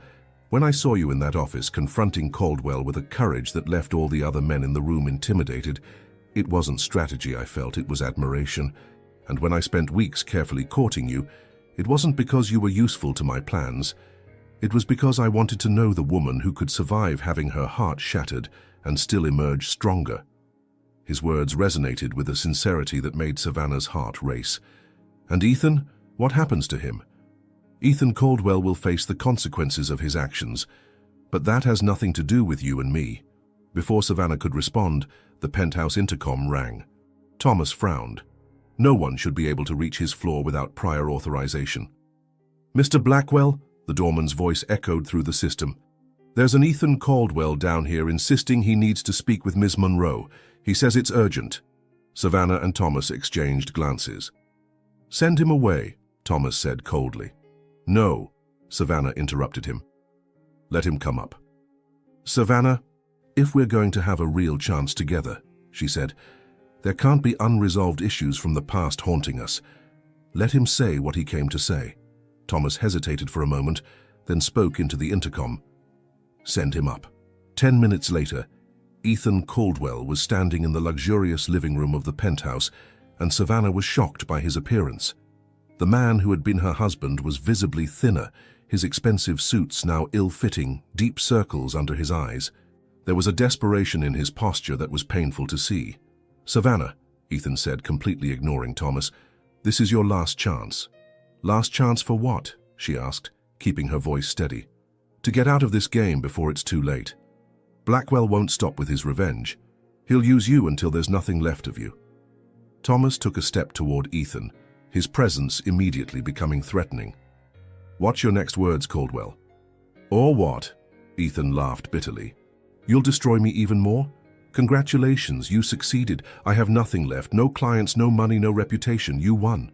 when I saw you in that office confronting Caldwell with a courage that left all the other men in the room intimidated, it wasn't strategy I felt, it was admiration. And when I spent weeks carefully courting you, it wasn't because you were useful to my plans. It was because I wanted to know the woman who could survive having her heart shattered and still emerge stronger." His words resonated with a sincerity that made Savannah's heart race. "And Ethan, what happens to him?" "Ethan Caldwell will face the consequences of his actions, but that has nothing to do with you and me." Before Savannah could respond, the penthouse intercom rang. Thomas frowned. No one should be able to reach his floor without prior authorization. "Mr. Blackwell," the doorman's voice echoed through the system. There's an Ethan Caldwell down here insisting he needs to speak with Miss Monroe. He says it's urgent. Savannah and Thomas exchanged glances. Send him away, Thomas said coldly. No, Savannah interrupted him. Let him come up. Savannah, if we're going to have a real chance together, she said, there can't be unresolved issues from the past haunting us. Let him say what he came to say. Thomas hesitated for a moment, then spoke into the intercom. Send him up. 10 minutes later, Ethan Caldwell was standing in the luxurious living room of the penthouse, and Savannah was shocked by his appearance. The man who had been her husband was visibly thinner, his expensive suits now ill-fitting, deep circles under his eyes. There was a desperation in his posture that was painful to see. Savannah, Ethan said, completely ignoring Thomas, this is your last chance. Last chance for what? She asked, keeping her voice steady. To get out of this game before it's too late. Blackwell won't stop with his revenge. He'll use you until there's nothing left of you. Thomas took a step toward Ethan, his presence immediately becoming threatening. Watch your next words, Caldwell. Or what? Ethan laughed bitterly. You'll destroy me even more? Congratulations, you succeeded. I have nothing left, no clients, no money, no reputation. You won.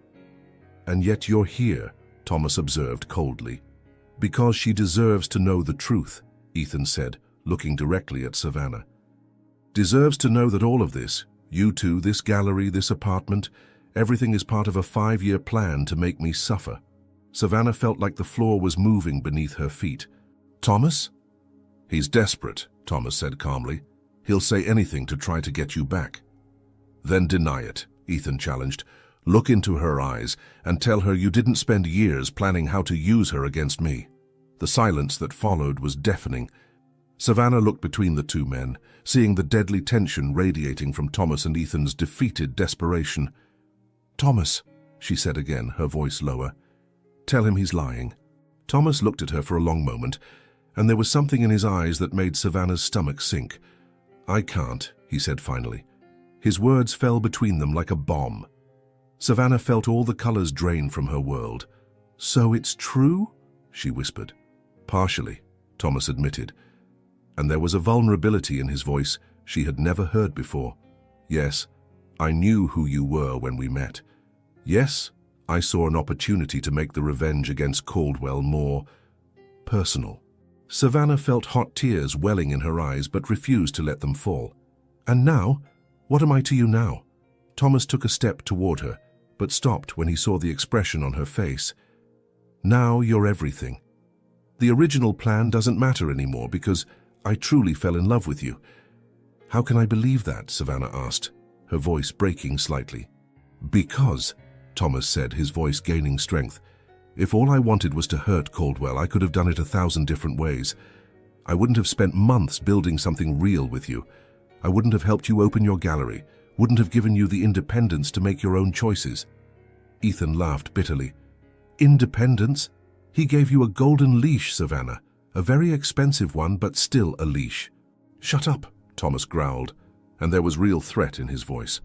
And yet you're here, Thomas observed coldly. Because she deserves to know the truth, Ethan said, looking directly at Savannah. Deserves to know that all of this, you two, this gallery, this apartment, everything is part of a 5-year plan to make me suffer. Savannah felt like the floor was moving beneath her feet. Thomas? He's desperate, Thomas said calmly. He'll say anything to try to get you back. Then deny it, Ethan challenged. Look into her eyes and tell her you didn't spend years planning how to use her against me. The silence that followed was deafening. Savannah looked between the two men, seeing the deadly tension radiating from Thomas and Ethan's defeated desperation. Thomas, she said again, her voice lower. Tell him he's lying. Thomas looked at her for a long moment, and there was something in his eyes that made Savannah's stomach sink. I can't, he said finally. His words fell between them like a bomb. Savannah felt all the colors drain from her world. So it's true? She whispered. Partially, Thomas admitted, and there was a vulnerability in his voice she had never heard before. Yes, I knew who you were when we met. Yes, I saw an opportunity to make the revenge against Caldwell more personal. Savannah felt hot tears welling in her eyes but refused to let them fall. And now? What am I to you now? Thomas took a step toward her, but stopped when he saw the expression on her face. Now you're everything. The original plan doesn't matter anymore because I truly fell in love with you. How can I believe that? Savannah asked, her voice breaking slightly. Because, Thomas said, his voice gaining strength, if all I wanted was to hurt Caldwell, I could have done it 1,000 different ways. I wouldn't have spent months building something real with you. I wouldn't have helped you open your gallery, wouldn't have given you the independence to make your own choices. Ethan laughed bitterly. Independence? He gave you a golden leash, Savannah. A very expensive one, but still a leash. Shut up, Thomas growled, and there was real threat in his voice.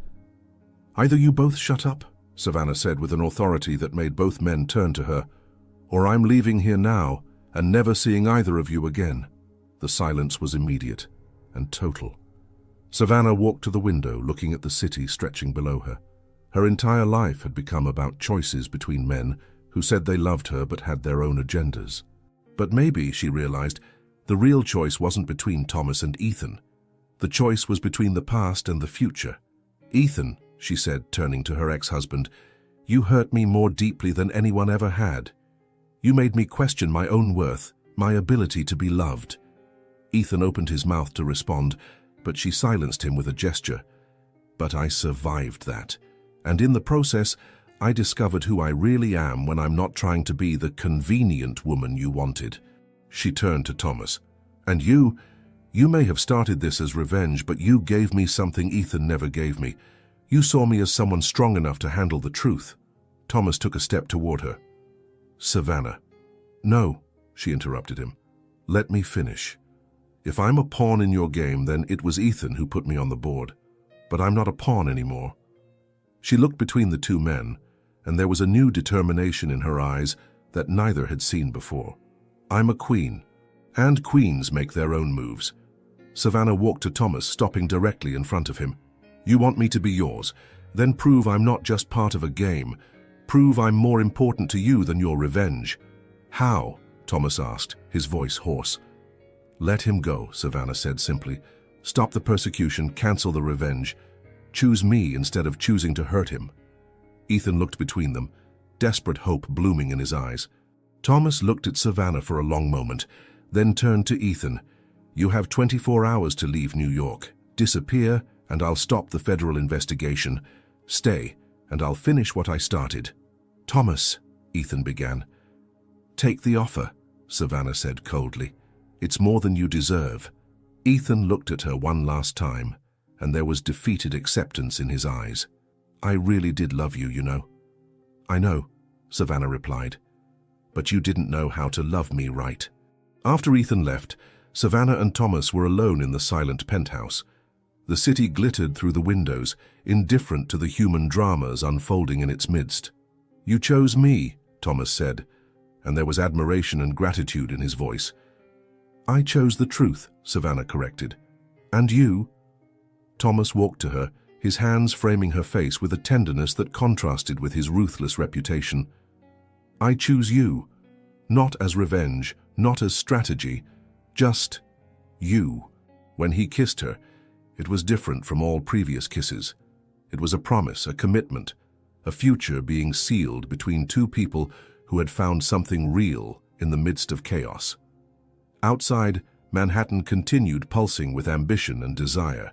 Either you both shut up, Savannah said with an authority that made both men turn to her, or I'm leaving here now and never seeing either of you again. The silence was immediate and total. Savannah walked to the window, looking at the city stretching below her. Her entire life had become about choices between men who said they loved her but had their own agendas. But maybe, she realized, the real choice wasn't between Thomas and Ethan. The choice was between the past and the future. Ethan, she said, turning to her ex-husband, you hurt me more deeply than anyone ever had. You made me question my own worth, my ability to be loved. Ethan opened his mouth to respond, but she silenced him with a gesture. But I survived that, and in the process, I discovered who I really am when I'm not trying to be the convenient woman you wanted. She turned to Thomas. And you may have started this as revenge, but you gave me something Ethan never gave me. You saw me as someone strong enough to handle the truth. Thomas took a step toward her. Savannah. No, she interrupted him. Let me finish. If I'm a pawn in your game, then it was Ethan who put me on the board. But I'm not a pawn anymore. She looked between the two men, and there was a new determination in her eyes that neither had seen before. I'm a queen. And queens make their own moves. Savannah walked to Thomas, stopping directly in front of him. You want me to be yours? Then prove I'm not just part of a game. Prove I'm more important to you than your revenge. How? Thomas asked, his voice hoarse. Let him go, Savannah said simply. Stop the persecution, cancel the revenge. Choose me instead of choosing to hurt him. Ethan looked between them, desperate hope blooming in his eyes. Thomas looked at Savannah for a long moment, then turned to Ethan. You have 24 hours to leave New York. Disappear, and I'll stop the federal investigation. Stay, and I'll finish what I started. Thomas, Ethan began. Take the offer, Savannah said coldly. It's more than you deserve. Ethan looked at her one last time, and there was defeated acceptance in his eyes. I really did love you, you know. I know, Savannah replied. But you didn't know how to love me right. After Ethan left, Savannah and Thomas were alone in the silent penthouse. The city glittered through the windows, indifferent to the human dramas unfolding in its midst. You chose me, Thomas said, and there was admiration and gratitude in his voice. I chose the truth, Savannah corrected. And you? Thomas walked to her, his hands framing her face with a tenderness that contrasted with his ruthless reputation. I choose you, not as revenge, not as strategy, just you. When he kissed her, it was different from all previous kisses. It was a promise, a commitment, a future being sealed between two people who had found something real in the midst of chaos. Outside, Manhattan continued pulsing with ambition and desire.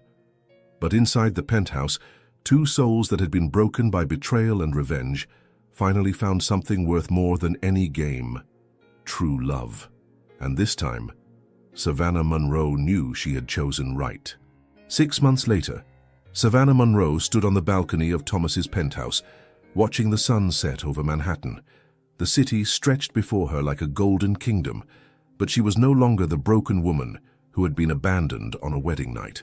But inside the penthouse, two souls that had been broken by betrayal and revenge finally found something worth more than any game: true love. And this time, Savannah Monroe knew she had chosen right. 6 months later, Savannah Monroe stood on the balcony of Thomas's penthouse, watching the sun set over Manhattan. The city stretched before her like a golden kingdom, but she was no longer the broken woman who had been abandoned on a wedding night.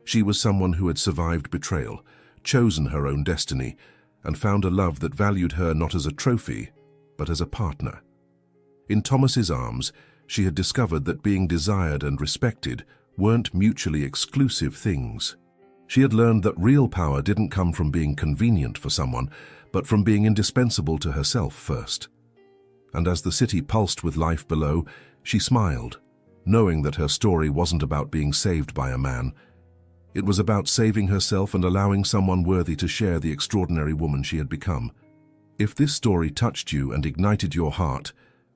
She was someone who had survived betrayal, chosen her own destiny, and found a love that valued her not as a trophy, but as a partner. In Thomas's arms, she had discovered that being desired and respected weren't mutually exclusive things. She had learned that real power didn't come from being convenient for someone, but from being indispensable to herself first. And as the city pulsed with life below, she smiled, knowing that her story wasn't about being saved by a man. It was about saving herself and allowing someone worthy to share the extraordinary woman she had become. If this story touched you and ignited your heart,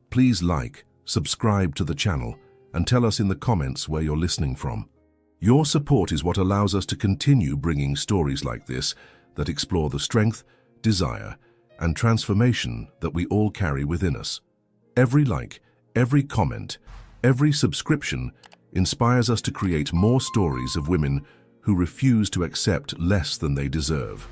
please like, subscribe to the channel, and tell us in the comments where you're listening from. Your support is what allows us to continue bringing stories like this that explore the strength, desire, and transformation that we all carry within us. Every like, every comment, every subscription inspires us to create more stories of women who refuse to accept less than they deserve.